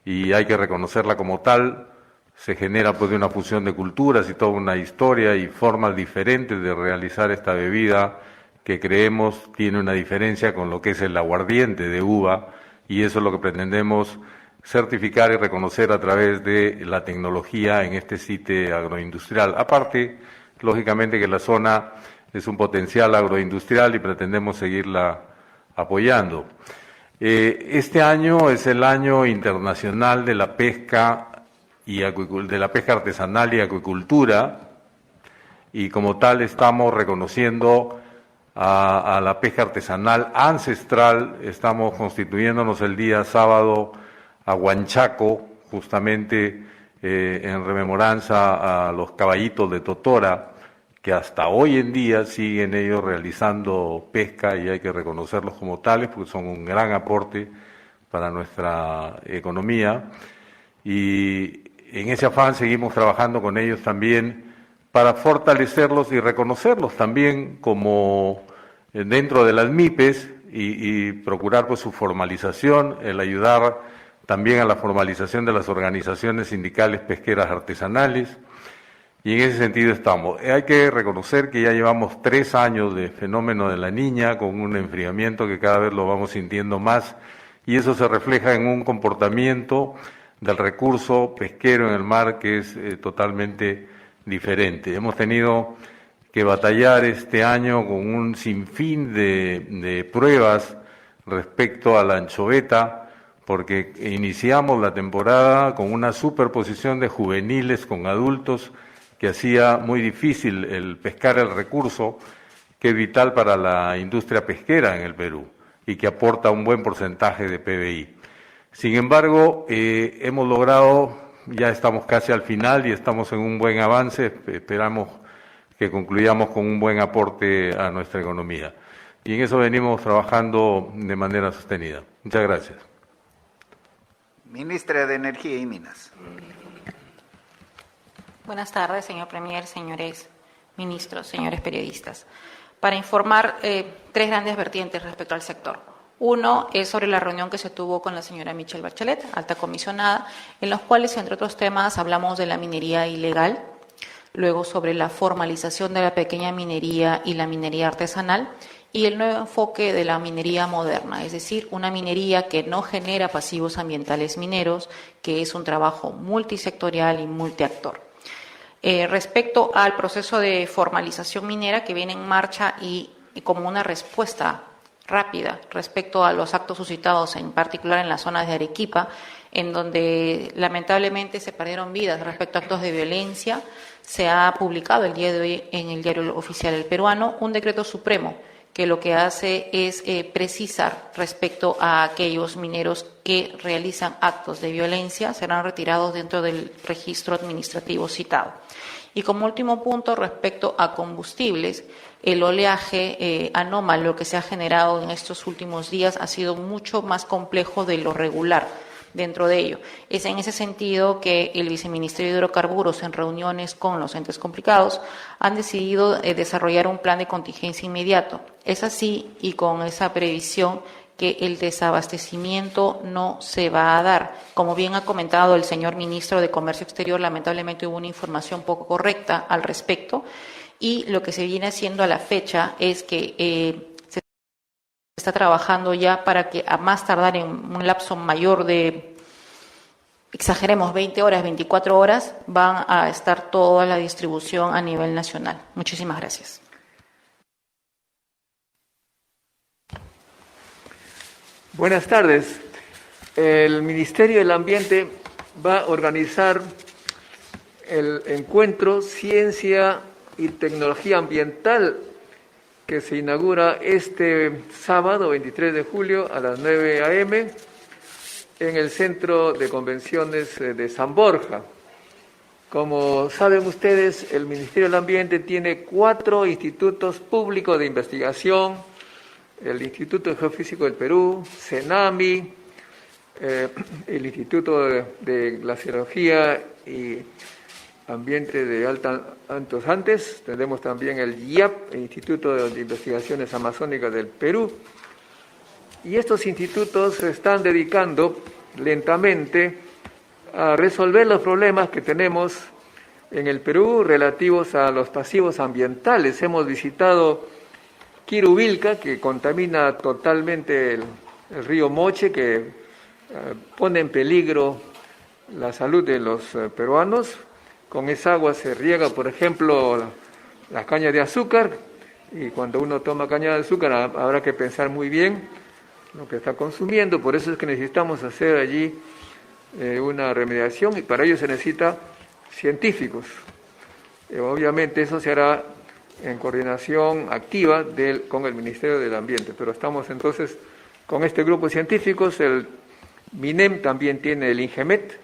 Speaker 15: y hay que reconocerla como tal. Se genera pues de una fusión de culturas y toda una historia y formas diferentes de realizar esta bebida que creemos tiene una diferencia con lo que es el aguardiente de uva, y eso es lo que pretendemos certificar y reconocer a través de la tecnología en este sitio agroindustrial. Aparte, lógicamente que la zona es un potencial agroindustrial y pretendemos seguirla apoyando. Este año es el año internacional de la pesca artesanal y acuicultura, y como tal estamos reconociendo a la pesca artesanal ancestral. Estamos constituyéndonos el día sábado a Huanchaco, justamente en rememoranza a los caballitos de Totora, que hasta hoy en día siguen ellos realizando pesca y hay que reconocerlos como tales porque son un gran aporte para nuestra economía. Y en ese afán seguimos trabajando con ellos también para fortalecerlos y reconocerlos también como dentro de las MIPES y procurar pues su formalización, el ayudar también a la formalización de las organizaciones sindicales pesqueras artesanales, y en ese sentido estamos. Hay que reconocer que ya llevamos 3 años de fenómeno de la Niña, con un enfriamiento que cada vez lo vamos sintiendo más, y eso se refleja en un comportamiento del recurso pesquero en el mar que es totalmente diferente. Hemos tenido que batallar este año con un sinfín de pruebas respecto a la anchoveta, porque iniciamos la temporada con una superposición de juveniles con adultos que hacía muy difícil el pescar el recurso, que es vital para la industria pesquera en el Perú y que aporta un buen porcentaje de PBI. Sin embargo, hemos logrado, ya estamos casi al final y estamos en un buen avance, esperamos que concluyamos con un buen aporte a nuestra economía. Y en eso venimos trabajando de manera sostenida. Muchas gracias.
Speaker 1: Ministra de Energía y Minas.
Speaker 16: Buenas tardes, señor Premier, señores ministros, señores periodistas. Para informar 3 grandes vertientes respecto al sector. Uno es sobre la reunión que se tuvo con la señora Michelle Bachelet, alta comisionada, en los cuales, entre otros temas, hablamos de la minería ilegal, luego sobre la formalización de la pequeña minería y la minería artesanal, y el nuevo enfoque de la minería moderna, es decir, una minería que no genera pasivos ambientales mineros, que es un trabajo multisectorial y multiactor. Respecto al proceso de formalización minera que viene en marcha y como una respuesta rápida respecto a los actos suscitados, en particular en las zonas de Arequipa, en donde lamentablemente se perdieron vidas respecto a actos de violencia, se ha publicado el día de hoy en el Diario Oficial El Peruano un decreto supremo que lo que hace es precisar respecto a aquellos mineros que realizan actos de violencia, serán retirados dentro del registro administrativo citado. Y como último punto, respecto a combustibles, el oleaje anómalo que se ha generado en estos últimos días ha sido mucho más complejo de lo regular dentro de ello. Es en ese sentido que el Viceministerio de Hidrocarburos, en reuniones con los entes complicados, han decidido desarrollar un plan de contingencia inmediato. Es así, y con esa previsión, que el desabastecimiento no se va a dar. Como bien ha comentado el señor ministro de Comercio Exterior, lamentablemente hubo una información poco correcta al respecto, y lo que se viene haciendo a la fecha es que se está trabajando ya para que a más tardar en un lapso mayor de, exageremos, 20 horas, 24 horas, van a estar toda la distribución a nivel nacional. Muchísimas gracias.
Speaker 17: Buenas tardes. El Ministerio del Ambiente va a organizar el encuentro Ciencia y Tecnología Ambiental que se inaugura este sábado 23 de julio a las 9 a.m. en el Centro de Convenciones de San Borja. Como saben ustedes, el Ministerio del Ambiente tiene 4 institutos públicos de investigación: el Instituto Geofísico del Perú, CENAMI, el Instituto de Glaciología y Ambiente de Altos Andes, tenemos también el IAP, el Instituto de Investigaciones Amazónicas del Perú, y estos institutos se están dedicando lentamente a resolver los problemas que tenemos en el Perú relativos a los pasivos ambientales. Hemos visitado Quirubilca, que contamina totalmente el río Moche, que pone en peligro la salud de los peruanos. Con esa agua se riega, por ejemplo, la caña de azúcar, y cuando uno toma caña de azúcar habrá que pensar muy bien lo que está consumiendo. Por eso es que necesitamos hacer allí una remediación, y para ello se necesita científicos. Obviamente eso se hará en coordinación activa con el Ministerio del Ambiente, pero estamos entonces con este grupo de científicos. El MINEM también tiene el INGEMET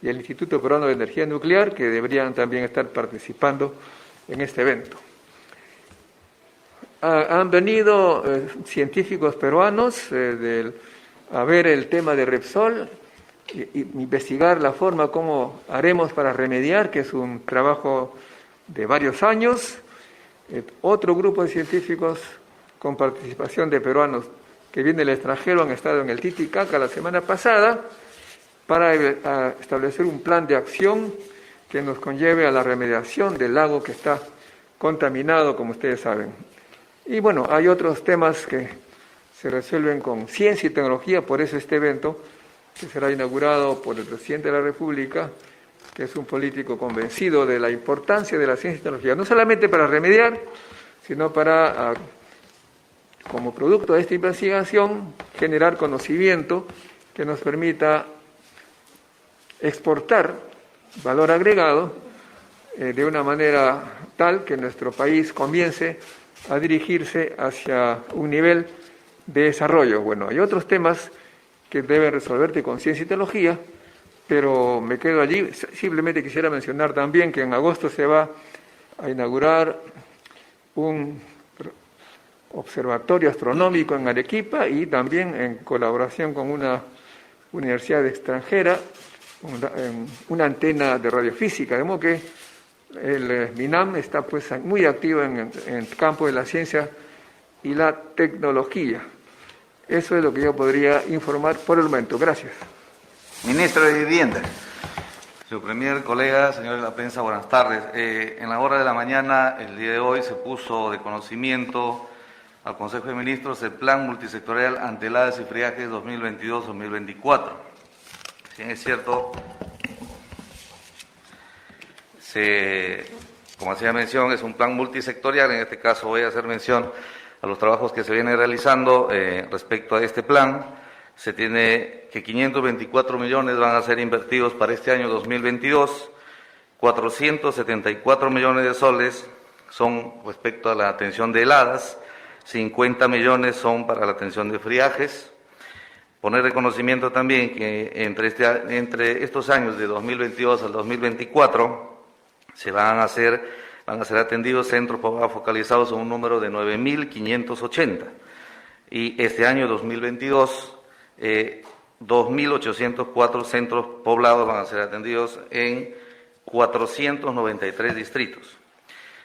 Speaker 17: y el Instituto Peruano de Energía Nuclear, que deberían también estar participando en este evento. Han venido científicos peruanos a ver el tema de Repsol y investigar la forma como haremos para remediar, que es un trabajo de varios años. Otro grupo de científicos con participación de peruanos que vienen del extranjero han estado en el Titicaca la semana pasada para establecer un plan de acción que nos conlleve a la remediación del lago que está contaminado, como ustedes saben. Y bueno, hay otros temas que se resuelven con ciencia y tecnología, por eso este evento, que será inaugurado por el presidente de la República, que es un político convencido de la importancia de la ciencia y tecnología, no solamente para remediar, sino para, como producto de esta investigación, generar conocimiento que nos permita exportar valor agregado de una manera tal que nuestro país comience a dirigirse hacia un nivel de desarrollo. Bueno, hay otros temas que deben resolverse con ciencia y tecnología, pero me quedo allí. Simplemente quisiera mencionar también que en agosto se va a inaugurar un observatorio astronómico en Arequipa, y también en colaboración con una universidad extranjera, una antena de radiofísica. De modo que el MINAM está pues muy activo en el campo de la ciencia y la tecnología. Eso es lo que yo podría informar por el momento. Gracias.
Speaker 1: Ministro de Vivienda.
Speaker 18: Señor Premier, colegas, señores de la prensa, buenas tardes. En la hora de la mañana, el día de hoy, se puso de conocimiento al Consejo de Ministros el Plan Multisectorial ante heladas y friajes 2022-2024. Si bien es cierto, como hacía mención, es un plan multisectorial. En este caso voy a hacer mención a los trabajos que se vienen realizando respecto a este plan. Se tiene que 524 millones van a ser invertidos para este año 2022, 474 millones de soles son respecto a la atención de heladas, 50 millones son para la atención de friajes. Poner de conocimiento también que entre estos años de 2022 al 2024 van a ser atendidos centros poblados focalizados en un número de 9.580. Y este año 2022, 2.804 centros poblados van a ser atendidos en 493 distritos.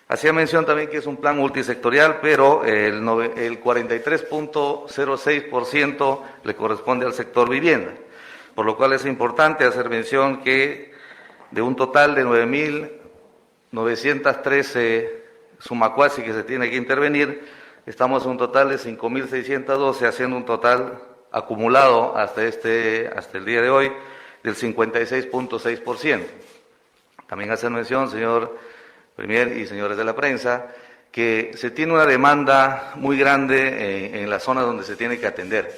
Speaker 18: Hacía mención también que es un plan multisectorial, pero el 43.06% le corresponde al sector vivienda, por lo cual es importante hacer mención que de un total de 9.913 sumacuasi que se tiene que intervenir, estamos en un total de 5.612, haciendo un total acumulado hasta el día de hoy del 56.6%. También hace mención, señor Premier y señores de la prensa, que se tiene una demanda muy grande en la zona donde se tiene que atender.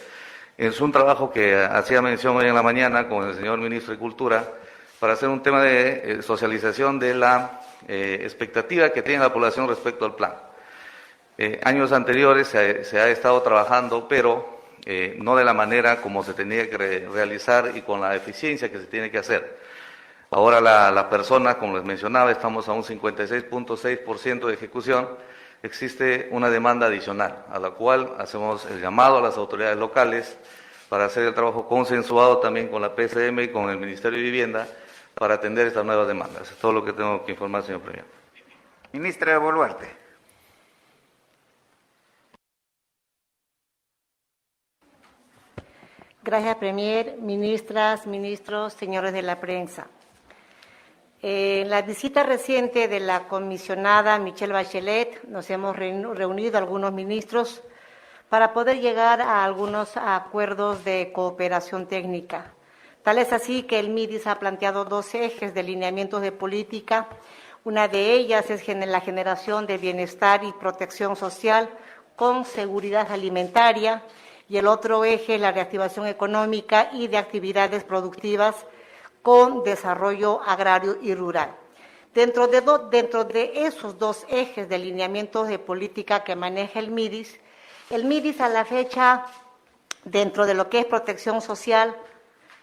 Speaker 18: Es un trabajo que hacía mención hoy en la mañana con el señor Ministro de Cultura para hacer un tema de socialización de la expectativa que tiene la población respecto al plan. Años anteriores se ha estado trabajando, pero no de la manera como se tenía que realizar y con la eficiencia que se tiene que hacer. Ahora la persona, como les mencionaba, estamos a un 56.6% de ejecución. Existe una demanda adicional, a la cual hacemos el llamado a las autoridades locales para hacer el trabajo consensuado también con la PCM y con el Ministerio de Vivienda para atender estas nuevas demandas. Es todo lo que tengo que informar, señor Premier.
Speaker 1: Ministra Boluarte.
Speaker 19: Gracias, Premier, ministras, ministros, señores de la prensa. En la visita reciente de la comisionada Michelle Bachelet, nos hemos reunido algunos ministros para poder llegar a algunos acuerdos de cooperación técnica. Tal es así que el MIDIS ha planteado 2 ejes de lineamientos de política. Una de ellas es la generación de bienestar y protección social con seguridad alimentaria, y el otro eje es la reactivación económica y de actividades productivas con desarrollo agrario y rural. Dentro de esos 2 ejes de lineamientos de política que maneja el MIDIS a la fecha, dentro de lo que es protección social,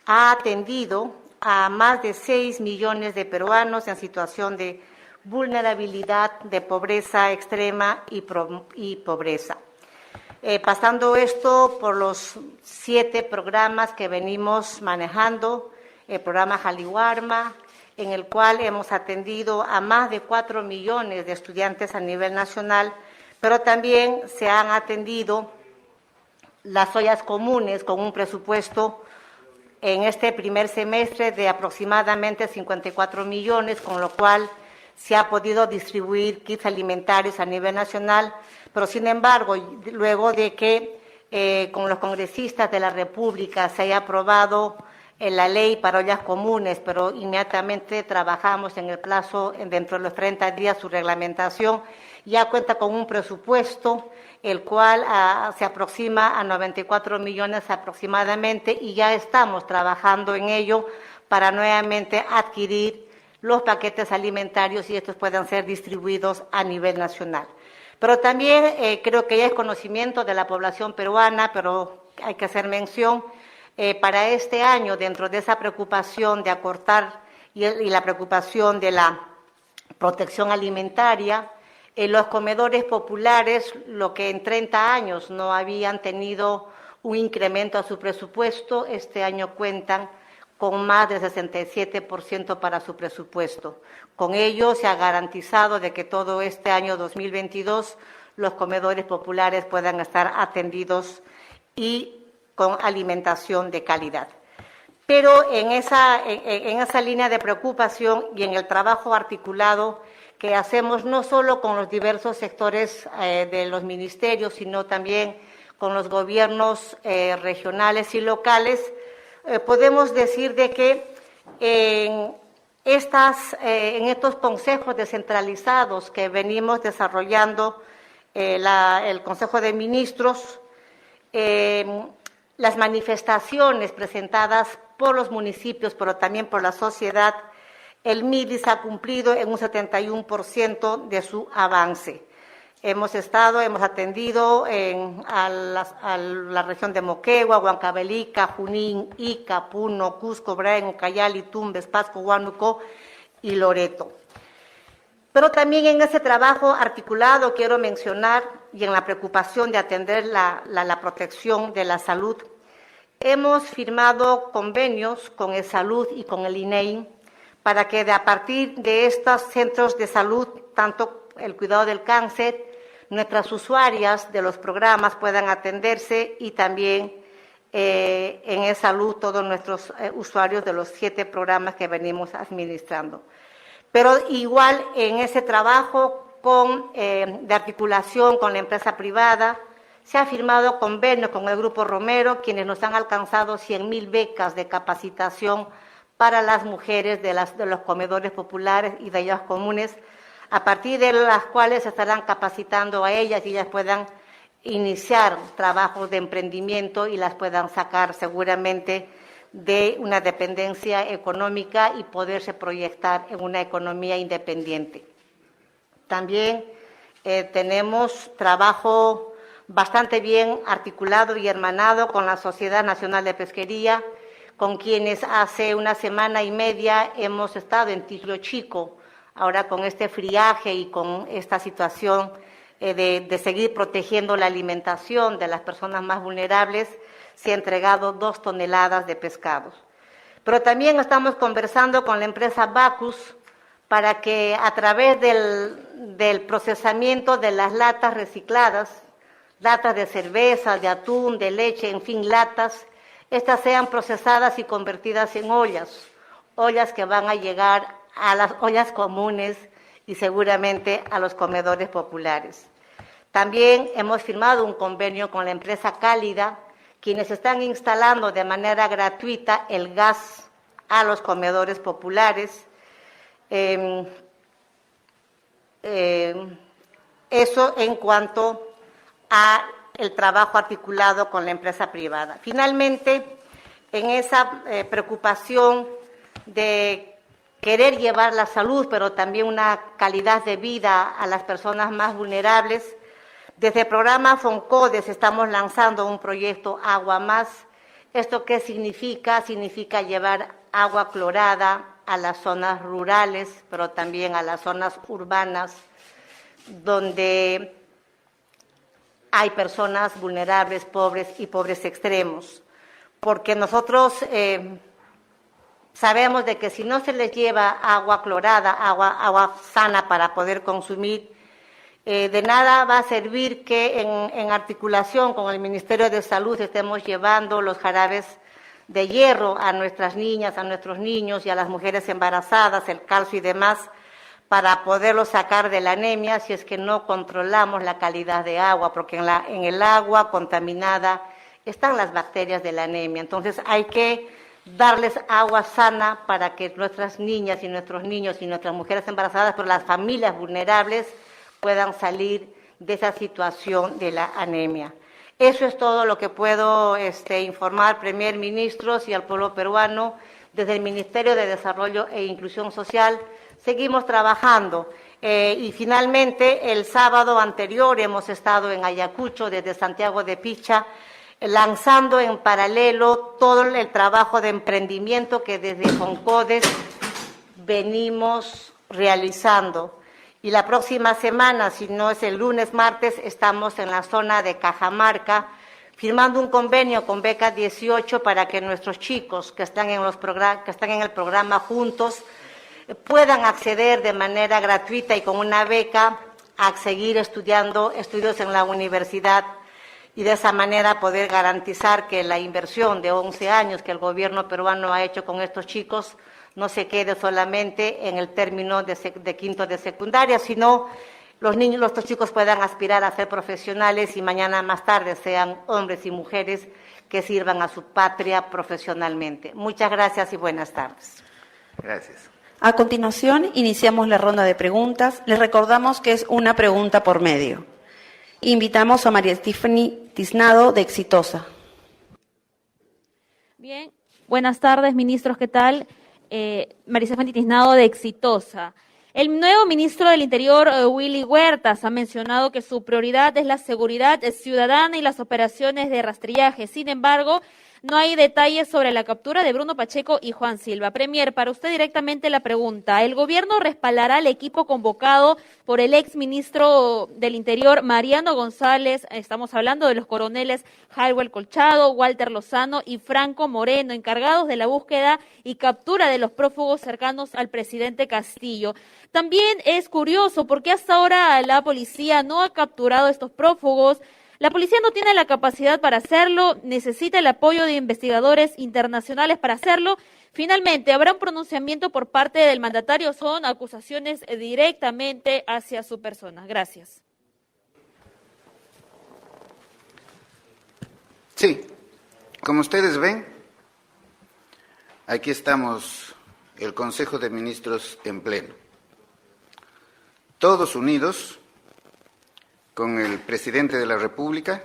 Speaker 19: ha atendido a más de 6 millones de peruanos en situación de vulnerabilidad, de pobreza extrema y pobreza. Pasando esto por los 7 programas que venimos manejando, el programa Jaliwarma, en el cual hemos atendido a más de 4 millones de estudiantes a nivel nacional, pero también se han atendido las ollas comunes con un presupuesto en este primer semestre de aproximadamente 54 millones, con lo cual se ha podido distribuir kits alimentarios a nivel nacional, pero sin embargo, luego de que con los congresistas de la República se haya aprobado la ley para ollas comunes, pero inmediatamente trabajamos en el plazo, dentro de los 30 días, su reglamentación, ya cuenta con un presupuesto, el cual se aproxima a 94 millones aproximadamente, y ya estamos trabajando en ello para nuevamente adquirir los paquetes alimentarios y estos puedan ser distribuidos a nivel nacional. Pero también creo que ya es conocimiento de la población peruana, pero hay que hacer mención, para este año, dentro de esa preocupación de acortar y la preocupación de la protección alimentaria, los comedores populares, lo que en 30 años no habían tenido un incremento a su presupuesto, este año cuentan con más del 67% para su presupuesto. Con ello se ha garantizado de que todo este año 2022 los comedores populares puedan estar atendidos y con alimentación de calidad. Pero en esa línea de preocupación y en el trabajo articulado que hacemos no solo con los diversos sectores de los ministerios, sino también con los gobiernos regionales y locales, podemos decir de que en estos consejos descentralizados que venimos desarrollando, el Consejo de Ministros, las manifestaciones presentadas por los municipios, pero también por la sociedad, el MIDIS ha cumplido en un 71% de su avance. Hemos atendido a la región de Moquegua, Huancavelica, Junín, Ica, Puno, Cusco, Braen, Ucayali, Tumbes, Pasco, Huánuco y Loreto. Pero también en ese trabajo articulado quiero mencionar, y en la preocupación de atender la protección de la salud, hemos firmado convenios con el Salud y con el INEI para que a partir de estos centros de salud, tanto el cuidado del cáncer, nuestras usuarias de los programas puedan atenderse y también en salud todos nuestros usuarios de los 7 programas que venimos administrando. Pero igual en ese trabajo de articulación con la empresa privada, se ha firmado convenio con el Grupo Romero, quienes nos han alcanzado 100.000 becas de capacitación para las mujeres de los comedores populares y de ollas comunes, a partir de las cuales se estarán capacitando a ellas y ellas puedan iniciar trabajos de emprendimiento y las puedan sacar seguramente de una dependencia económica y poderse proyectar en una economía independiente. También tenemos trabajo bastante bien articulado y hermanado con la Sociedad Nacional de Pesquería, con quienes hace una semana y media hemos estado en Tigre Chico, ahora con este friaje y con esta situación de seguir protegiendo la alimentación de las personas más vulnerables, se ha entregado 2 toneladas de pescados. Pero también estamos conversando con la empresa Bacus para que a través del procesamiento de las latas recicladas, latas de cerveza, de atún, de leche, en fin, latas, estas sean procesadas y convertidas en ollas que van a llegar a las ollas comunes y seguramente a los comedores populares. También hemos firmado un convenio con la empresa Cálida, quienes están instalando de manera gratuita el gas a los comedores populares. Eso en cuanto a el trabajo articulado con la empresa privada. Finalmente, en esa preocupación de querer llevar la salud, pero también una calidad de vida a las personas más vulnerables, desde el programa FONCODES estamos lanzando un proyecto Agua Más. ¿Esto qué significa? Significa llevar agua clorada a las zonas rurales, pero también a las zonas urbanas, donde hay personas vulnerables, pobres y pobres extremos. Porque nosotros sabemos de que si no se les lleva agua clorada, agua sana para poder consumir, de nada va a servir que en articulación con el Ministerio de Salud estemos llevando los jarabes de hierro a nuestras niñas, a nuestros niños y a las mujeres embarazadas, el calcio y demás, para poderlos sacar de la anemia si es que no controlamos la calidad de agua, porque en el agua contaminada están las bacterias de la anemia. Entonces hay que darles agua sana para que nuestras niñas y nuestros niños y nuestras mujeres embarazadas, pero las familias vulnerables, puedan salir de esa situación de la anemia. Eso es todo lo que puedo informar, Premier, ministros y al pueblo peruano. Desde el Ministerio de Desarrollo e Inclusión Social seguimos trabajando. Y finalmente, el sábado anterior hemos estado en Ayacucho, desde Santiago de Picha, lanzando en paralelo todo el trabajo de emprendimiento que desde FONCODES venimos realizando. Y la próxima semana, si no es el lunes, martes, estamos en la zona de Cajamarca, firmando un convenio con Beca 18 para que nuestros chicos que están en el programa Juntos puedan acceder de manera gratuita y con una beca a seguir estudiando estudios en la universidad. y de esa manera poder garantizar que la inversión de 11 años que el gobierno peruano ha hecho con estos chicos no se quede solamente en el término de quinto de secundaria, sino estos chicos puedan aspirar a ser profesionales y mañana más tarde sean hombres y mujeres que sirvan a su patria profesionalmente. Muchas gracias y buenas tardes.
Speaker 1: Gracias.
Speaker 20: A continuación, iniciamos la ronda de preguntas. Les recordamos que es una pregunta por medio. Invitamos a María Stephanie Tiznado, de Exitosa.
Speaker 21: Bien, buenas tardes, ministros, ¿qué tal? María Stephanie Tiznado, de Exitosa. El nuevo ministro del Interior, Willy Huertas, ha mencionado que su prioridad es la seguridad ciudadana y las operaciones de rastrillaje. Sin embargo, no hay detalles sobre la captura de Bruno Pacheco y Juan Silva. Premier, para usted directamente la pregunta. ¿El gobierno respaldará al equipo convocado por el ex ministro del Interior, Mariano González? Estamos hablando de los coroneles Jairo Colchado, Walter Lozano y Franco Moreno, encargados de la búsqueda y captura de los prófugos cercanos al presidente Castillo. También es curioso porque hasta ahora la policía no ha capturado a estos prófugos. La policía no tiene la capacidad para hacerlo, necesita el apoyo de investigadores internacionales para hacerlo. Finalmente, habrá un pronunciamiento por parte del mandatario, son acusaciones directamente hacia su persona. Gracias.
Speaker 1: Sí, como ustedes ven, aquí estamos, el Consejo de Ministros en pleno. Todos unidos con el presidente de la República,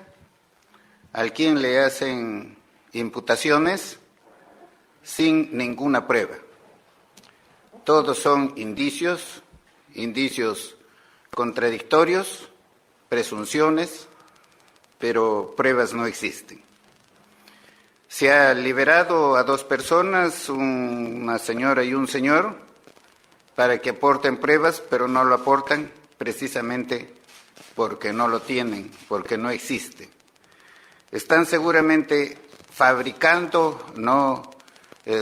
Speaker 1: al quien le hacen imputaciones sin ninguna prueba. Todos son indicios contradictorios, presunciones, pero pruebas no existen. Se ha liberado a 2 personas, una señora y un señor, para que aporten pruebas, pero no lo aportan precisamente porque no lo tienen, porque no existe. Están seguramente fabricando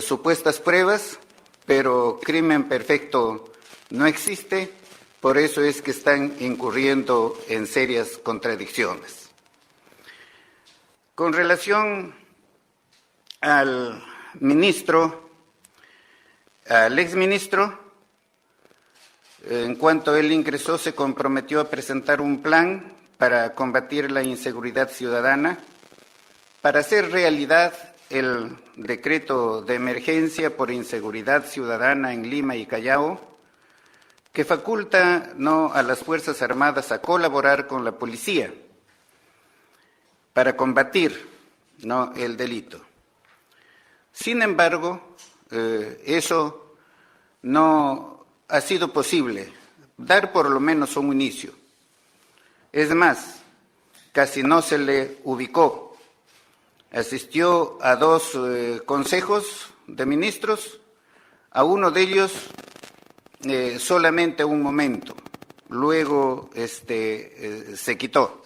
Speaker 1: supuestas pruebas, pero crimen perfecto no existe, por eso es que están incurriendo en serias contradicciones. Con relación al exministro, en cuanto él ingresó, se comprometió a presentar un plan para combatir la inseguridad ciudadana, para hacer realidad el decreto de emergencia por inseguridad ciudadana en Lima y Callao, que faculta a las Fuerzas Armadas a colaborar con la policía para combatir el delito. Sin embargo, eso no ha sido posible dar por lo menos un inicio. Es más, casi no se le ubicó. Asistió a 2 consejos de ministros, a uno de ellos solamente un momento, luego se quitó,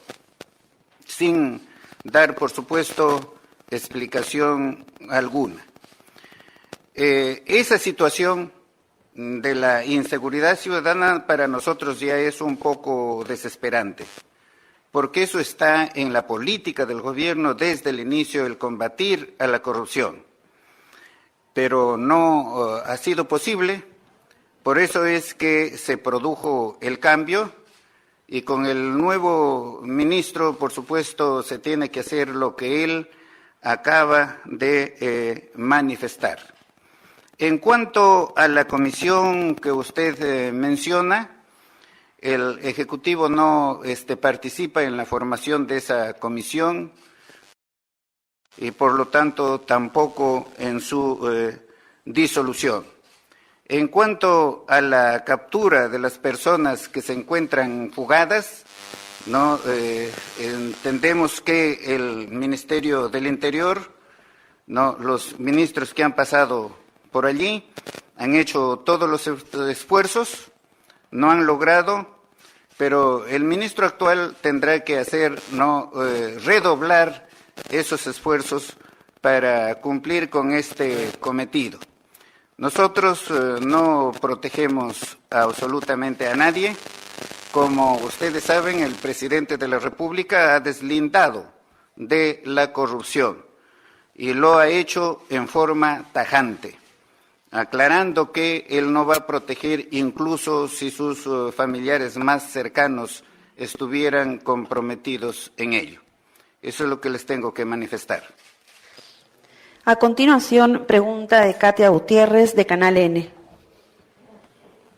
Speaker 1: sin dar, por supuesto, explicación alguna. Esa situación de la inseguridad ciudadana para nosotros ya es un poco desesperante, porque eso está en la política del gobierno desde el inicio, el combatir a la corrupción. Pero no ha sido posible, por eso es que se produjo el cambio y con el nuevo ministro, por supuesto, se tiene que hacer lo que él acaba de manifestar. En cuanto a la comisión que usted menciona, el Ejecutivo no participa en la formación de esa comisión y por lo tanto tampoco en su disolución. En cuanto a la captura de las personas que se encuentran fugadas, entendemos que el Ministerio del Interior, los ministros que han pasado por allí han hecho todos los esfuerzos, no han logrado, pero el ministro actual tendrá que redoblar esos esfuerzos para cumplir con este cometido. Nosotros no protegemos absolutamente a nadie. Como ustedes saben, el presidente de la República ha deslindado de la corrupción, y lo ha hecho en forma tajante, aclarando que él no va a proteger incluso si sus familiares más cercanos estuvieran comprometidos en ello. Eso es lo que les tengo que manifestar.
Speaker 20: A continuación, pregunta de Katia Gutiérrez, de Canal N.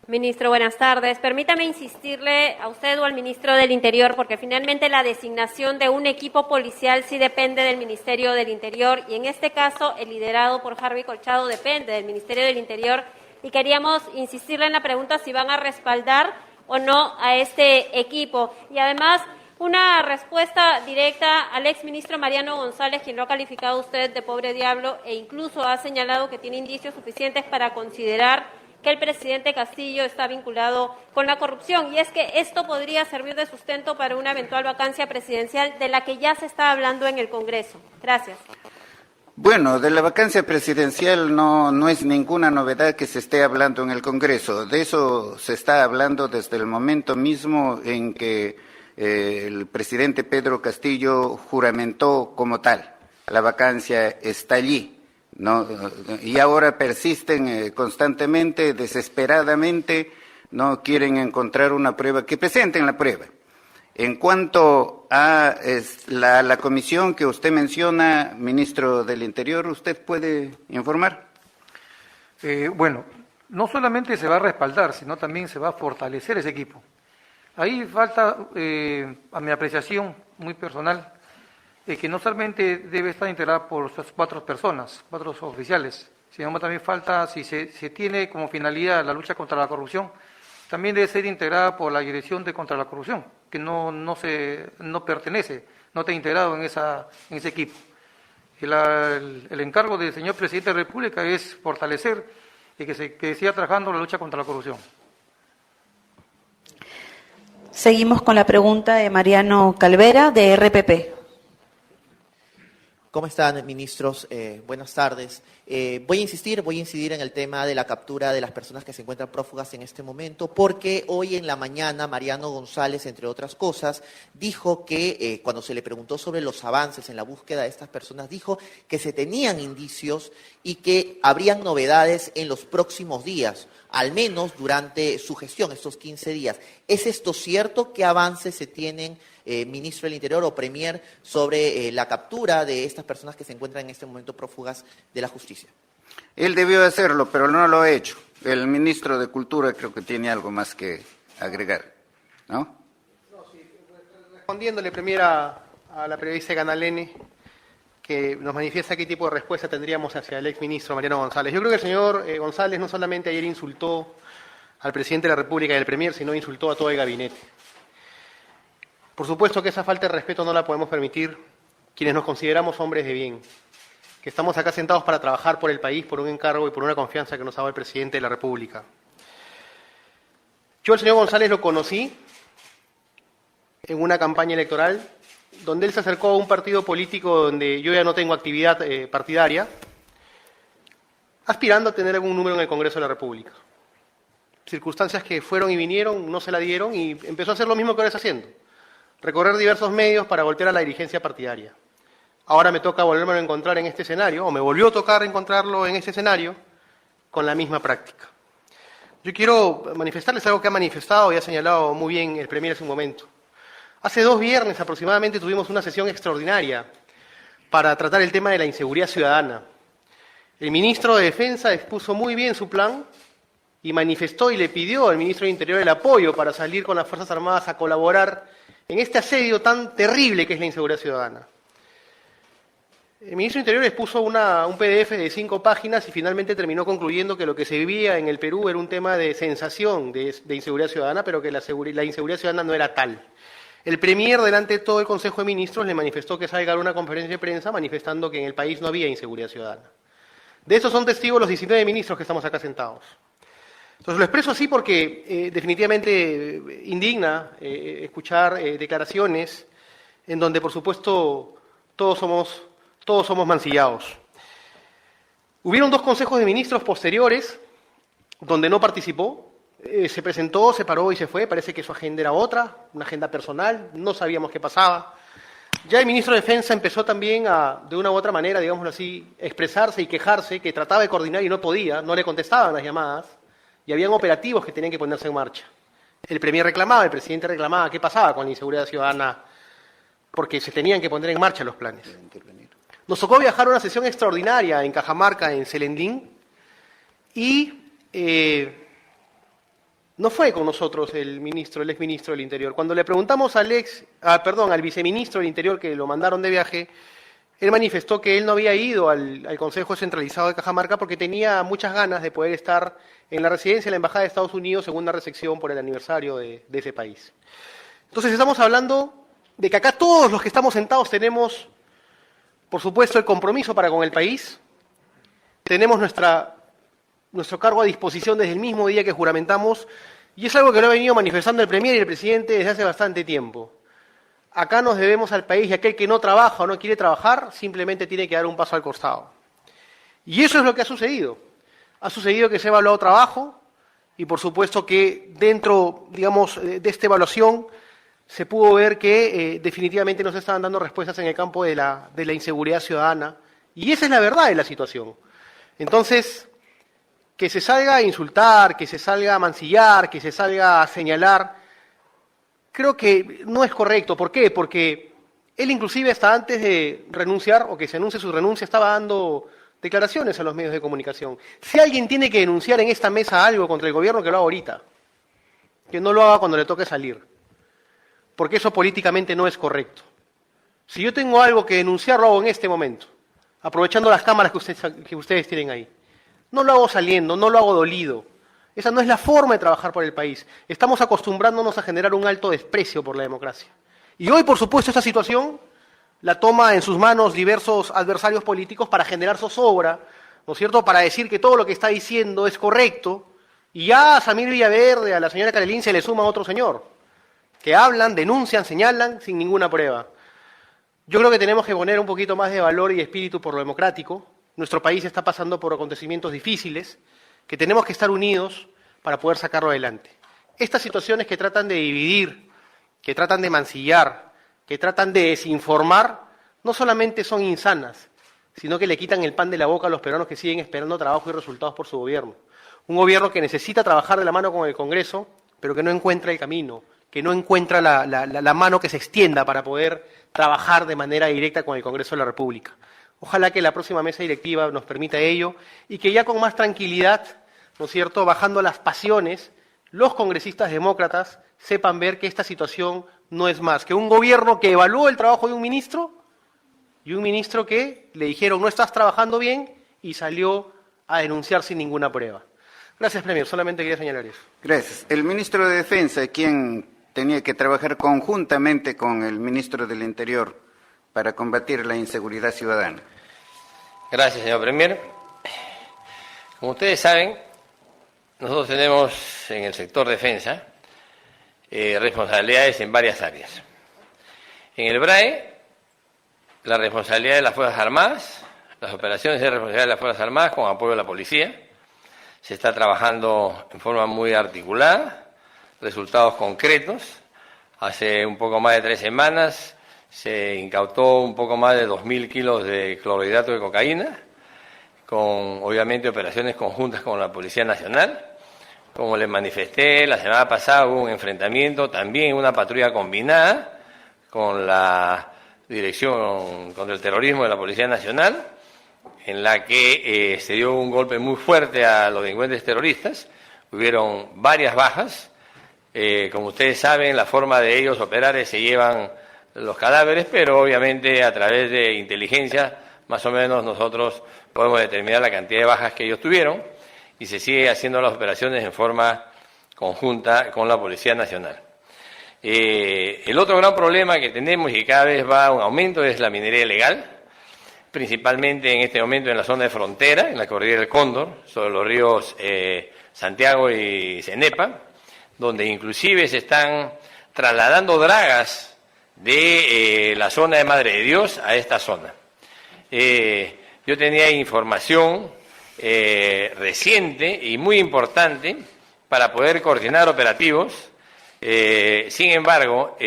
Speaker 2: Ministro, buenas tardes. Permítame insistirle a usted o al ministro del Interior, porque finalmente la designación de un equipo policial sí depende del Ministerio del Interior, y en este caso el liderado por Harvey Colchado depende del Ministerio del Interior, y queríamos insistirle en la pregunta si van a respaldar o no a este equipo. Y además, una respuesta directa al exministro Mariano González, quien lo ha calificado usted de pobre diablo e incluso ha señalado que tiene indicios suficientes para considerar que el presidente Castillo está vinculado con la corrupción. Y es que esto podría servir de sustento para una eventual vacancia presidencial de la que ya se está hablando en el Congreso. Gracias.
Speaker 1: Bueno, de la vacancia presidencial no es ninguna novedad que se esté hablando en el Congreso. De eso se está hablando desde el momento mismo en que el presidente Pedro Castillo juramentó como tal. La vacancia está allí, ¿no? Y ahora persisten constantemente, desesperadamente, no quieren encontrar una prueba, que presenten la prueba. En cuanto a la comisión que usted menciona, ministro del Interior, ¿usted puede informar?
Speaker 12: Bueno, no solamente se va a respaldar, sino también se va a fortalecer ese equipo. Ahí falta, a mi apreciación muy personal, que no solamente debe estar integrada por estas 4 personas, 4 oficiales, sino también falta, si se tiene como finalidad la lucha contra la corrupción, también debe ser integrada por la Dirección de Contra la Corrupción, que no pertenece, no está integrado en ese equipo. El encargo del señor Presidente de la República es fortalecer y que siga trabajando en la lucha contra la corrupción.
Speaker 20: Seguimos con la pregunta de Mariano Calvera, de RPP.
Speaker 22: ¿Cómo están, ministros? Buenas tardes. Voy a incidir en el tema de la captura de las personas que se encuentran prófugas en este momento, porque hoy en la mañana Mariano González, entre otras cosas, dijo que cuando se le preguntó sobre los avances en la búsqueda de estas personas, dijo que se tenían indicios y que habrían novedades en los próximos días, al menos durante su gestión, estos 15 días. ¿Es esto cierto? ¿Qué avances se tienen, ministro del Interior o Premier, sobre la captura de estas personas que se encuentran en este momento prófugas de la justicia?
Speaker 1: Él debió hacerlo, pero no lo ha hecho. El ministro de Cultura creo que tiene algo más que agregar, ¿no?
Speaker 5: Respondiéndole, Premier, a la periodista de Canal N, que nos manifiesta qué tipo de respuesta tendríamos hacia el exministro Mariano González. Yo creo que el señor González no solamente ayer insultó al presidente de la República y al Premier, sino insultó a todo el gabinete. Por supuesto que esa falta de respeto no la podemos permitir quienes nos consideramos hombres de bien, que estamos acá sentados para trabajar por el país, por un encargo y por una confianza que nos ha dado el presidente de la República. Yo al señor González lo conocí en una campaña electoral donde él se acercó a un partido político donde yo ya no tengo actividad partidaria, aspirando a tener algún número en el Congreso de la República. Circunstancias que fueron y vinieron, no se la dieron y empezó a hacer lo mismo que ahora está haciendo, recorrer diversos medios para golpear a la dirigencia partidaria. Ahora me toca volverme a encontrar en este escenario, o me volvió a tocar encontrarlo en este escenario, con la misma práctica. Yo quiero manifestarles algo que ha manifestado y ha señalado muy bien el Premier hace un momento. Hace 2 viernes aproximadamente tuvimos una sesión extraordinaria para tratar el tema de la inseguridad ciudadana. El ministro de Defensa expuso muy bien su plan y manifestó y le pidió al ministro de Interior el apoyo para salir con las Fuerzas Armadas a colaborar en este asedio tan terrible que es la inseguridad ciudadana. El ministro de Interior expuso un PDF de 5 páginas y finalmente terminó concluyendo que lo que se vivía en el Perú era un tema de sensación de inseguridad ciudadana, pero que la inseguridad ciudadana no era tal. El Premier, delante de todo el Consejo de Ministros, le manifestó que salga a una conferencia de prensa manifestando que en el país no había inseguridad ciudadana. De eso son testigos los 19 ministros que estamos acá sentados. Entonces lo expreso así porque definitivamente indigna escuchar declaraciones en donde, por supuesto, todos somos mancillados. Hubieron 2 consejos de ministros posteriores donde no participó. Se presentó, se paró y se fue. Parece que su agenda era otra, una agenda personal. No sabíamos qué pasaba. Ya el ministro de Defensa empezó también a, de una u otra manera, digámoslo así, expresarse y quejarse que trataba de coordinar y no podía, no le contestaban las llamadas y habían operativos que tenían que ponerse en marcha. El premier reclamaba, el presidente reclamaba qué pasaba con la inseguridad ciudadana porque se tenían que poner en marcha los planes. Nos tocó viajar a una sesión extraordinaria en Cajamarca, en Celendín, y no fue con nosotros el exministro del Interior. Cuando le preguntamos al viceministro del Interior que lo mandaron de viaje, él manifestó que él no había ido al Consejo Centralizado de Cajamarca porque tenía muchas ganas de poder estar en la residencia de la Embajada de Estados Unidos en una recepción por el aniversario de ese país. Entonces estamos hablando de que acá todos los que estamos sentados tenemos, por supuesto, el compromiso para con el país, tenemos nuestro cargo a disposición desde el mismo día que juramentamos, y es algo que lo ha venido manifestando el Premier y el Presidente desde hace bastante tiempo. Acá nos debemos al país y aquel que no trabaja o no quiere trabajar simplemente tiene que dar un paso al costado. Y eso es lo que ha sucedido. Ha sucedido que se ha evaluado trabajo y por supuesto que dentro, digamos, de esta evaluación se pudo ver que definitivamente no se estaban dando respuestas en el campo de la inseguridad ciudadana. Y esa es la verdad de la situación. Entonces, que se salga a insultar, que se salga a mancillar, que se salga a señalar, creo que no es correcto. ¿Por qué? Porque él inclusive hasta antes de renunciar o que se anuncie su renuncia estaba dando declaraciones a los medios de comunicación. Si alguien tiene que denunciar en esta mesa algo contra el gobierno, que lo haga ahorita. Que no lo haga cuando le toque salir. Porque eso políticamente no es correcto. Si yo tengo algo que denunciar, lo hago en este momento, aprovechando las cámaras que ustedes tienen ahí. No lo hago saliendo, no lo hago dolido. Esa no es la forma de trabajar por el país. Estamos acostumbrándonos a generar un alto desprecio por la democracia. Y hoy, por supuesto, esta situación la toma en sus manos diversos adversarios políticos para generar zozobra, ¿no es cierto?, para decir que todo lo que está diciendo es correcto, y ya a Samir Villaverde, a la señora Carolín, se le suma otro señor, que hablan, denuncian, señalan sin ninguna prueba. Yo creo que tenemos que poner un poquito más de valor y espíritu por lo democrático. Nuestro país está pasando por acontecimientos difíciles, que tenemos que estar unidos para poder sacarlo adelante. Estas situaciones que tratan de dividir, que tratan de mancillar, que tratan de desinformar, no solamente son insanas, sino que le quitan el pan de la boca a los peruanos que siguen esperando trabajo y resultados por su gobierno. Un gobierno que necesita trabajar de la mano con el Congreso, pero que no encuentra el camino, que no encuentra la mano que se extienda para poder trabajar de manera directa con el Congreso de la República. Ojalá que la próxima mesa directiva nos permita ello y que ya con más tranquilidad, ¿no es cierto?, bajando las pasiones, los congresistas demócratas sepan ver que esta situación no es más que un gobierno que evaluó el trabajo de un ministro y un ministro que le dijeron no estás trabajando bien y salió a denunciar sin ninguna prueba. Gracias, Premier. Solamente quería señalar eso.
Speaker 1: Gracias. El ministro de Defensa, quien tenía que trabajar conjuntamente con el ministro del Interior para combatir la inseguridad ciudadana.
Speaker 11: Gracias, señor Premier. Como ustedes saben, nosotros tenemos en el sector defensa responsabilidades en varias áreas. En el BRAE, la responsabilidad de las Fuerzas Armadas, las operaciones de responsabilidad de las Fuerzas Armadas con apoyo de la policía. Se está trabajando en forma muy articulada, resultados concretos. Hace un poco más de 3 semanas se incautó un poco más de 2.000 kilos de clorhidrato de cocaína, con obviamente operaciones conjuntas con la Policía Nacional. Como les manifesté, la semana pasada hubo un enfrentamiento, también una patrulla combinada con la Dirección contra el Terrorismo de la Policía Nacional, en la que se dio un golpe muy fuerte a los delincuentes terroristas. Hubieron varias bajas. Como ustedes saben, la forma de ellos operar es se llevan los cadáveres, pero obviamente a través de inteligencia, más o menos nosotros podemos determinar la cantidad de bajas que ellos tuvieron y se sigue haciendo las operaciones en forma conjunta con la Policía Nacional. El otro gran problema que tenemos y cada vez va a un aumento es la minería ilegal, principalmente en este momento en la zona de frontera, en la cordillera del Cóndor, sobre los ríos Santiago y Cenepa, donde inclusive se están trasladando dragas de la zona de Madre de Dios a esta zona. Yo tenía información reciente y muy importante para poder coordinar operativos. Sin embargo,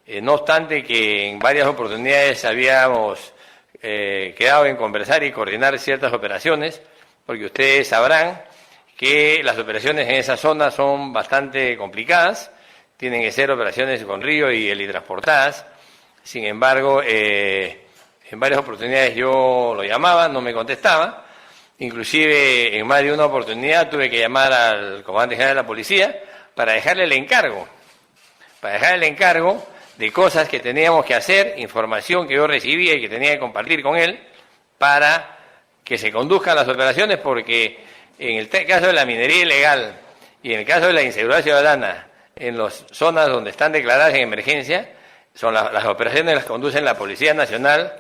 Speaker 11: No obstante que en varias oportunidades habíamos quedado en conversar y coordinar ciertas operaciones, porque ustedes sabrán que las operaciones en esa zona son bastante complicadas, tienen que ser operaciones con río y helitransportadas. Sin embargo, en varias oportunidades yo lo llamaba, no me contestaba. Inclusive en más de una oportunidad tuve que llamar al comandante general de la policía para dejarle el encargo de cosas que teníamos que hacer, información que yo recibía y que tenía que compartir con él para que se conduzcan las operaciones, porque en el caso de la minería ilegal y en el caso de la inseguridad ciudadana, en las zonas donde están declaradas en emergencia, son las operaciones las conducen la Policía Nacional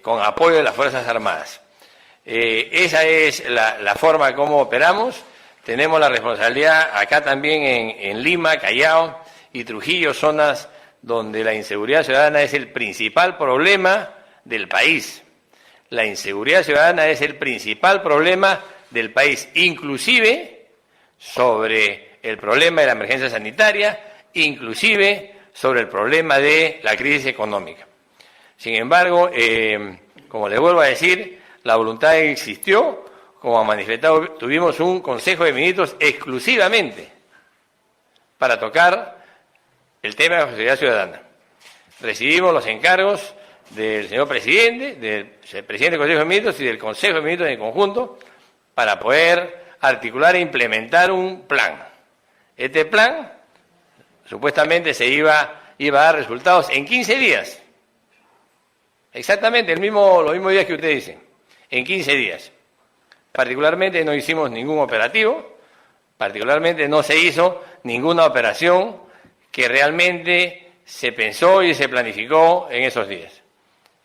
Speaker 11: con apoyo de las Fuerzas Armadas. Esa es la forma como operamos. Tenemos la responsabilidad acá también en Lima, Callao y Trujillo, zonas donde la inseguridad ciudadana es el principal problema del país. La inseguridad ciudadana es el principal problema del país, inclusive sobre el problema de la emergencia sanitaria, inclusive sobre el problema de la crisis económica. Sin embargo, como les vuelvo a decir, la voluntad existió, como ha manifestado, tuvimos un Consejo de Ministros exclusivamente para tocar el tema de la seguridad ciudadana. Recibimos los encargos del señor presidente, del presidente del Consejo de Ministros y del Consejo de Ministros en conjunto para poder articular e implementar un plan. Este plan supuestamente iba a dar resultados en 15 días. Exactamente, los mismos días que ustedes dicen, en 15 días. Particularmente no hicimos ningún operativo, particularmente no se hizo ninguna operación que realmente se pensó y se planificó en esos días.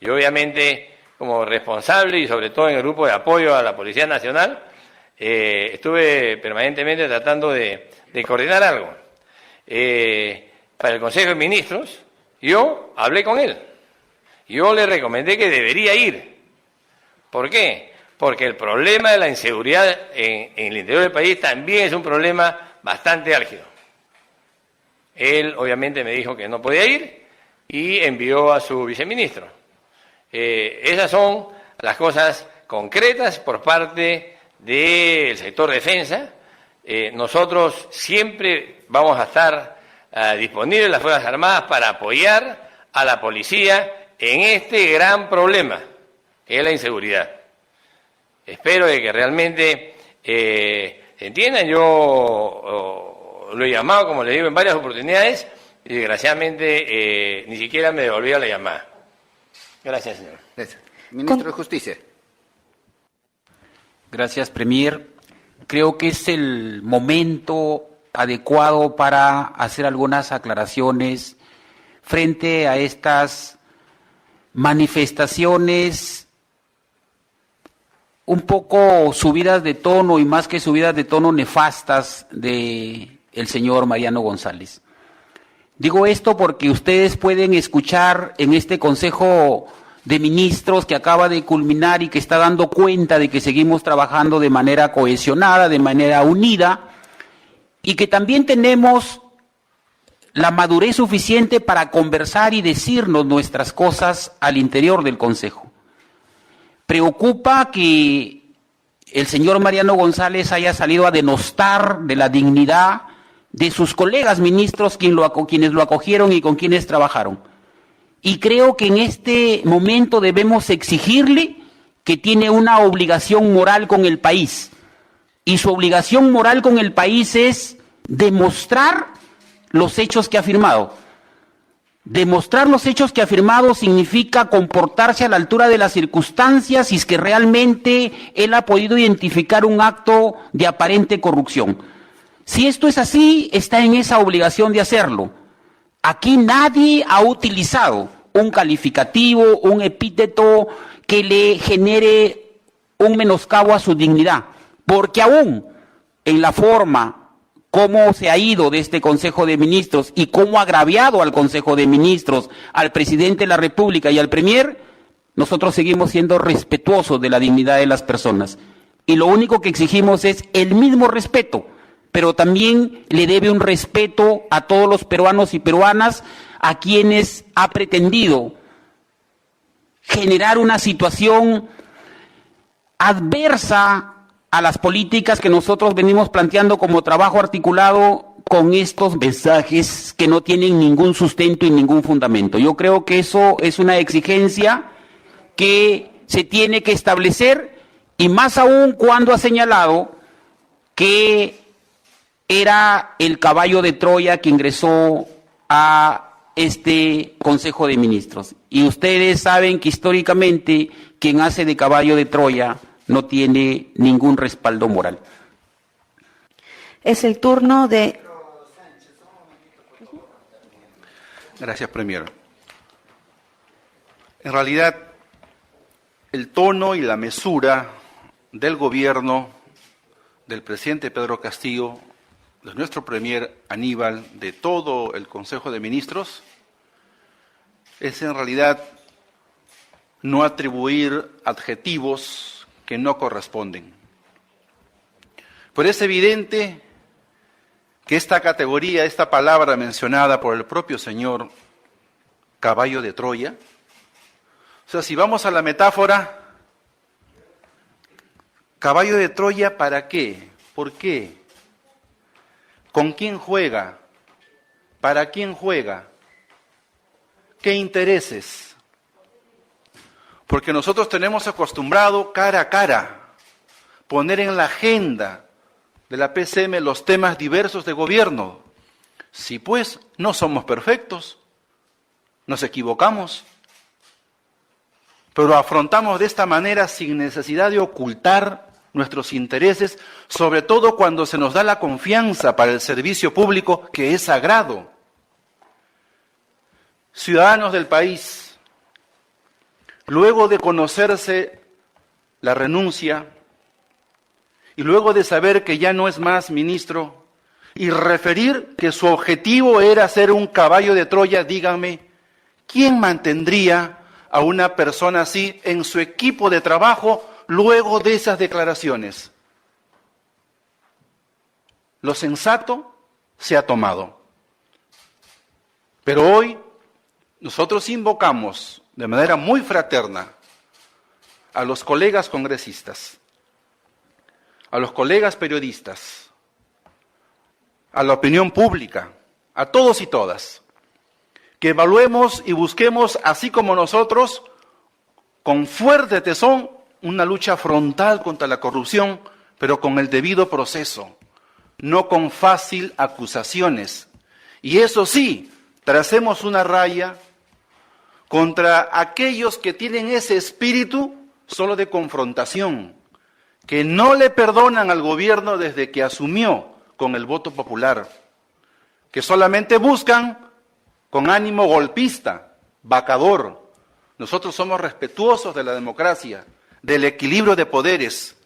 Speaker 11: Y obviamente, como responsable y sobre todo en el grupo de apoyo a la Policía Nacional, estuve permanentemente tratando de coordinar algo. Para el Consejo de Ministros, yo hablé con él. Yo le recomendé que debería ir. ¿Por qué? Porque el problema de la inseguridad en el interior del país también es un problema bastante álgido. Él obviamente me dijo que no podía ir y envió a su viceministro. Esas son las cosas concretas por parte del sector defensa. Nosotros siempre vamos a estar disponibles, las Fuerzas Armadas, para apoyar a la policía en este gran problema, que es la inseguridad. Espero de que realmente entiendan. Yo lo he llamado, como le digo, en varias oportunidades y desgraciadamente ni siquiera me devolvió la llamada. Gracias, señor.
Speaker 1: Gracias. Ministro de Justicia.
Speaker 3: Gracias, Premier. Creo que es el momento adecuado para hacer algunas aclaraciones frente a estas manifestaciones un poco subidas de tono y más que subidas de tono nefastas de el señor Mariano González. Digo esto porque ustedes pueden escuchar en este Consejo de Ministros que acaba de culminar y que está dando cuenta de que seguimos trabajando de manera cohesionada, de manera unida, y que también tenemos la madurez suficiente para conversar y decirnos nuestras cosas al interior del Consejo. Preocupa que el señor Mariano González haya salido a denostar de la dignidad de sus colegas ministros quienes lo acogieron y con quienes trabajaron. Y creo que en este momento debemos exigirle que tiene una obligación moral con el país. Y su obligación moral con el país es demostrar los hechos que ha firmado. Demostrar los hechos que ha firmado significa comportarse a la altura de las circunstancias si es que realmente él ha podido identificar un acto de aparente corrupción. Si esto es así, está en esa obligación de hacerlo. Aquí nadie ha utilizado un calificativo, un epíteto que le genere un menoscabo a su dignidad, porque aún en la forma cómo se ha ido de este Consejo de Ministros y cómo ha agraviado al Consejo de Ministros, al Presidente de la República y al Premier, nosotros seguimos siendo respetuosos de la dignidad de las personas. Y lo único que exigimos es el mismo respeto pero también le debe un respeto a todos los peruanos y peruanas a quienes ha pretendido generar una situación adversa a las políticas que nosotros venimos planteando como trabajo articulado con estos mensajes que no tienen ningún sustento y ningún fundamento. Yo creo que eso es una exigencia que se tiene que establecer, y más aún cuando ha señalado que era el caballo de Troya que ingresó a este Consejo de Ministros. Y ustedes saben que históricamente quien hace de caballo de Troya no tiene ningún respaldo moral.
Speaker 20: Es el turno de...
Speaker 7: Gracias, Premier. En realidad, el tono y la mesura del gobierno del presidente Pedro Castillo, de nuestro Premier Aníbal, de todo el Consejo de Ministros, es en realidad no atribuir adjetivos que no corresponden. Pero es evidente que esta categoría, esta palabra mencionada por el propio señor, caballo de Troya, o sea, si vamos a la metáfora, caballo de Troya, ¿para qué? ¿Por qué? ¿Con quién juega? ¿Para quién juega? ¿Qué intereses? Porque nosotros tenemos acostumbrado cara a cara poner en la agenda de la PCM los temas diversos de gobierno. Si pues no somos perfectos, nos equivocamos, pero afrontamos de esta manera sin necesidad de ocultar nuestros intereses, sobre todo cuando se nos da la confianza para el servicio público que es sagrado. Ciudadanos del país, luego de conocerse la renuncia y luego de saber que ya no es más ministro y referir que su objetivo era ser un caballo de Troya, díganme, ¿quién mantendría a una persona así en su equipo de trabajo luego de esas declaraciones? Lo sensato se ha tomado. Pero hoy nosotros invocamos de manera muy fraterna a los colegas congresistas, a los colegas periodistas, a la opinión pública, a todos y todas, que evaluemos y busquemos, así como nosotros, con fuerte tesón, una lucha frontal contra la corrupción, pero con el debido proceso, no con fácil acusaciones. Y eso sí, tracemos una raya contra aquellos que tienen ese espíritu solo de confrontación, que no le perdonan al gobierno desde que asumió con el voto popular, que solamente buscan con ánimo golpista, vacador. Nosotros somos respetuosos de la democracia, del equilibrio de poderes.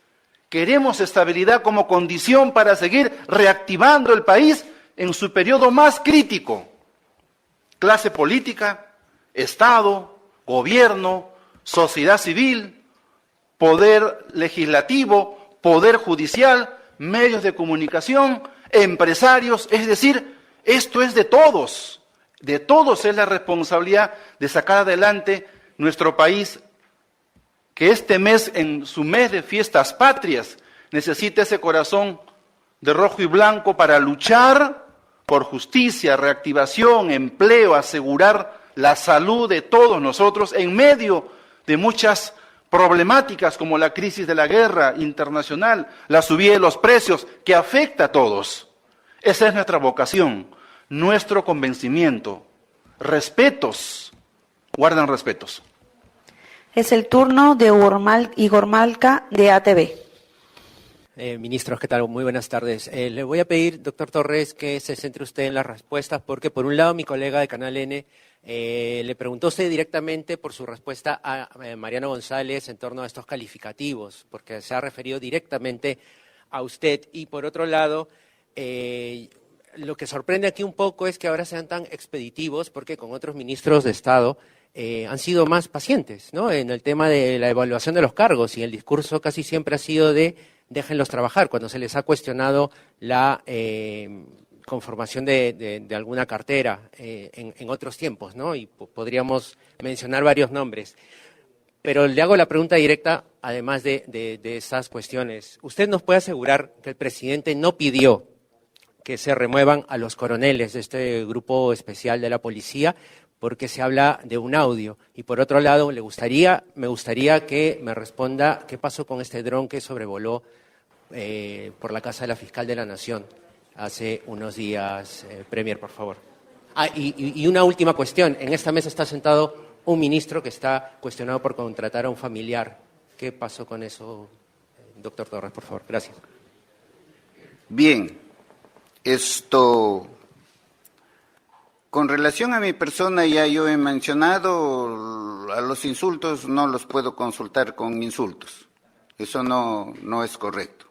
Speaker 7: Queremos estabilidad como condición para seguir reactivando el país en su periodo más crítico. Clase política, Estado, gobierno, sociedad civil, poder legislativo, poder judicial, medios de comunicación, empresarios, es decir, esto es de todos es la responsabilidad de sacar adelante nuestro país, que este mes, en su mes de fiestas patrias, necesita ese corazón de rojo y blanco para luchar por justicia, reactivación, empleo, asegurar la salud de todos nosotros en medio de muchas problemáticas como la crisis de la guerra internacional, la subida de los precios que afecta a todos. Esa es nuestra vocación, nuestro convencimiento. Respetos, guardan respetos.
Speaker 20: Es el turno de Igor Malca, de ATV.
Speaker 4: Ministros, ¿qué tal? Muy buenas tardes. Le voy a pedir, doctor Torres, que se centre usted en las respuestas, porque por un lado mi colega de Canal N le preguntó usted directamente por su respuesta a Mariano González en torno a estos calificativos, porque se ha referido directamente a usted. Y por otro lado, lo que sorprende aquí un poco es que ahora sean tan expeditivos, porque con otros ministros de Estado han sido más pacientes, ¿no?, en el tema de la evaluación de los cargos, y el discurso casi siempre ha sido de déjenlos trabajar, cuando se les ha cuestionado la conformación de alguna cartera en otros tiempos, ¿no? Y podríamos mencionar varios nombres. Pero le hago la pregunta directa, además de esas cuestiones. ¿Usted nos puede asegurar que el presidente no pidió que se remuevan a los coroneles de este grupo especial de la policía, porque se habla de un audio? Y por otro lado, me gustaría que me responda qué pasó con este dron que sobrevoló por la casa de la fiscal de la Nación hace unos días. Premier, por favor. Y una última cuestión. En esta mesa está sentado un ministro que está cuestionado por contratar a un familiar. ¿Qué pasó con eso, doctor Torres, por favor? Gracias.
Speaker 1: Bien, con relación a mi persona, ya yo he mencionado, a los insultos no los puedo consultar con insultos. Eso no es correcto.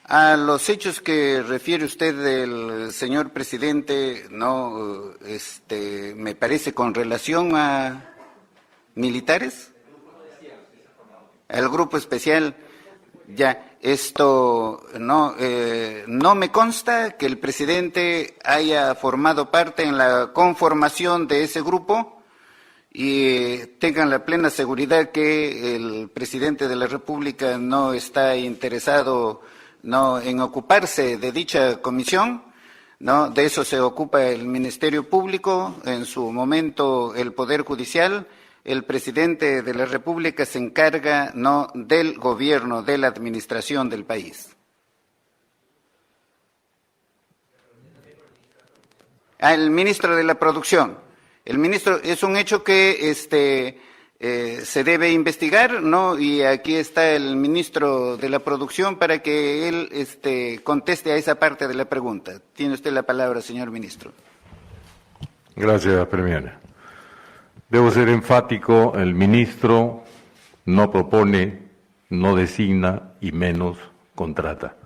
Speaker 1: A los hechos que refiere usted del señor presidente, no, me parece con relación a militares, al grupo especial, ya, no me consta que el presidente haya formado parte en la conformación de ese grupo, y tengan la plena seguridad que el presidente de la República no está interesado en ocuparse de dicha comisión, ¿no? De eso se ocupa el Ministerio Público, en su momento el Poder Judicial. El presidente de la República se encarga del gobierno, de la administración del país. Al ministro de la Producción. El ministro, es un hecho que se debe investigar, ¿no? Y aquí está el ministro de la Producción para que él conteste a esa parte de la pregunta. Tiene usted la palabra, señor ministro.
Speaker 15: Gracias, Premier. Debo ser enfático, el ministro no propone, no designa y menos contrata.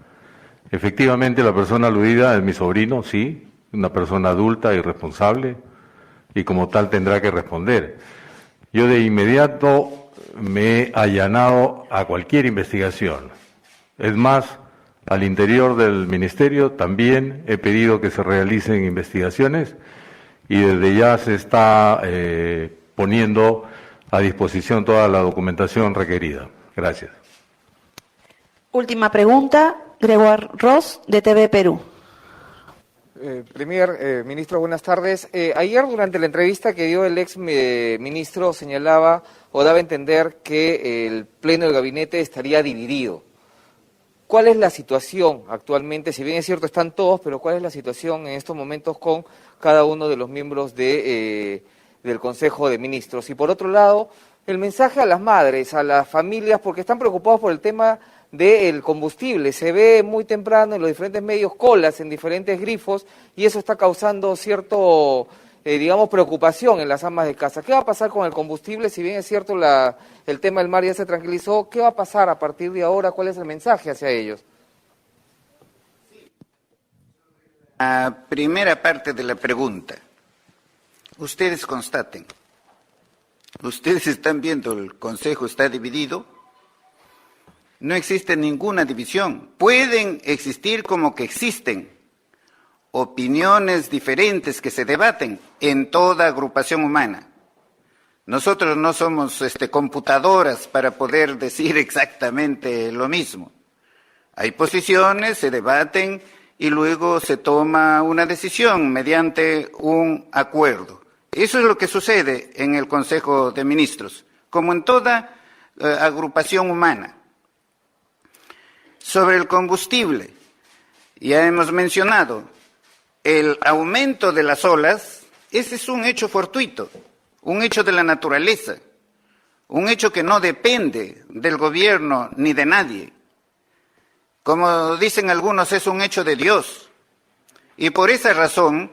Speaker 15: Efectivamente, la persona aludida es mi sobrino, sí, una persona adulta y responsable, y como tal tendrá que responder. Yo de inmediato me he allanado a cualquier investigación. Es más, al interior del ministerio también he pedido que se realicen investigaciones y desde ya se está poniendo a disposición toda la documentación requerida. Gracias.
Speaker 20: Última pregunta, Gregoire Ross, de TV Perú.
Speaker 6: Premier, ministro, buenas tardes. Ayer, durante la entrevista que dio el ex ministro, señalaba o daba a entender que el pleno del gabinete estaría dividido. ¿Cuál es la situación actualmente? Si bien es cierto, están todos, pero ¿cuál es la situación en estos momentos con cada uno de los miembros del Consejo de Ministros? Y por otro lado, el mensaje a las madres, a las familias, porque están preocupados por el tema del combustible. Se ve muy temprano en los diferentes medios colas en diferentes grifos y eso está causando cierto, preocupación en las amas de casa. ¿Qué va a pasar con el combustible? Si bien es cierto el tema del mar ya se tranquilizó, ¿qué va a pasar a partir de ahora? ¿Cuál es el mensaje hacia ellos?
Speaker 1: La primera parte de la pregunta. Ustedes constaten. Ustedes están viendo, el Consejo está dividido. No existe ninguna división. Pueden existir como que existen opiniones diferentes que se debaten en toda agrupación humana. Nosotros no somos computadoras para poder decir exactamente lo mismo. Hay posiciones, se debaten y luego se toma una decisión mediante un acuerdo. Eso es lo que sucede en el Consejo de Ministros, como en toda agrupación humana. Sobre el combustible, ya hemos mencionado, el aumento de las olas, ese es un hecho fortuito, un hecho de la naturaleza, un hecho que no depende del gobierno ni de nadie. Como dicen algunos, es un hecho de Dios. Y por esa razón,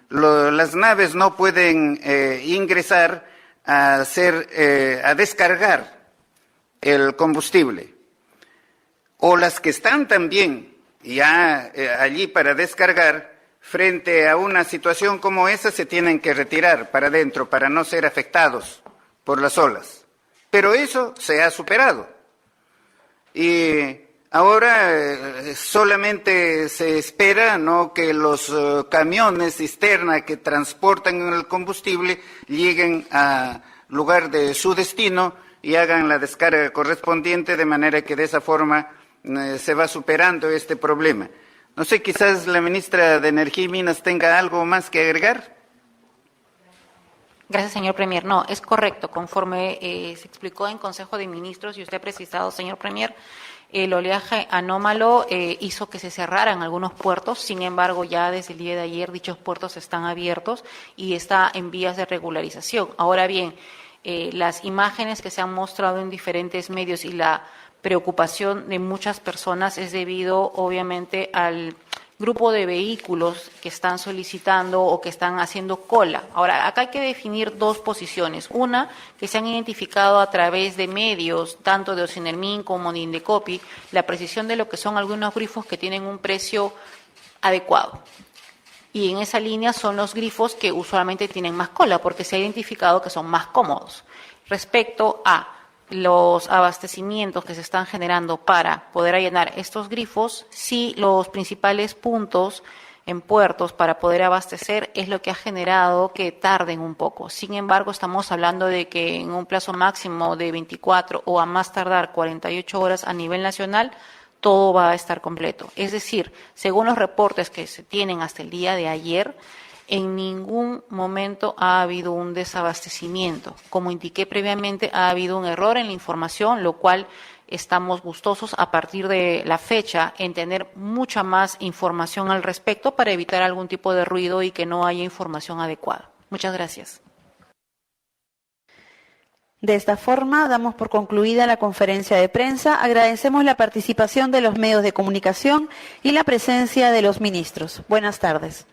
Speaker 1: las naves no pueden ingresar a descargar el combustible. O las que están también ya allí para descargar, frente a una situación como esa se tienen que retirar para adentro para no ser afectados por las olas. Pero eso se ha superado. Y Ahora solamente se espera, ¿no?, que los camiones cisterna que transportan el combustible lleguen al lugar de su destino y hagan la descarga correspondiente, de manera que de esa forma se va superando este problema. No sé, quizás la ministra de Energía y Minas tenga algo más que agregar.
Speaker 16: Gracias, señor Premier. No, es correcto. Conforme se explicó en Consejo de Ministros y usted ha precisado, señor Premier, el oleaje anómalo hizo que se cerraran algunos puertos. Sin embargo, ya desde el día de ayer dichos puertos están abiertos y está en vías de regularización. Ahora bien, las imágenes que se han mostrado en diferentes medios y la preocupación de muchas personas es debido, obviamente, al grupo de vehículos que están solicitando o que están haciendo cola. Ahora, acá hay que definir dos posiciones. Una, que se han identificado a través de medios, tanto de Ocinermin como de Indecopi, la precisión de lo que son algunos grifos que tienen un precio adecuado. Y en esa línea son los grifos que usualmente tienen más cola, porque se ha identificado que son más cómodos. Respecto a los abastecimientos que se están generando para poder allanar estos grifos, sí, los principales puntos en puertos para poder abastecer es lo que ha generado que tarden un poco. Sin embargo, estamos hablando de que en un plazo máximo de 24 o a más tardar 48 horas a nivel nacional, todo va a estar completo. Es decir, según los reportes que se tienen hasta el día de ayer, en ningún momento ha habido un desabastecimiento. Como indiqué previamente, ha habido un error en la información, lo cual estamos gustosos a partir de la fecha en tener mucha más información al respecto para evitar algún tipo de ruido y que no haya información adecuada. Muchas gracias.
Speaker 20: De esta forma, damos por concluida la conferencia de prensa. Agradecemos la participación de los medios de comunicación y la presencia de los ministros. Buenas tardes.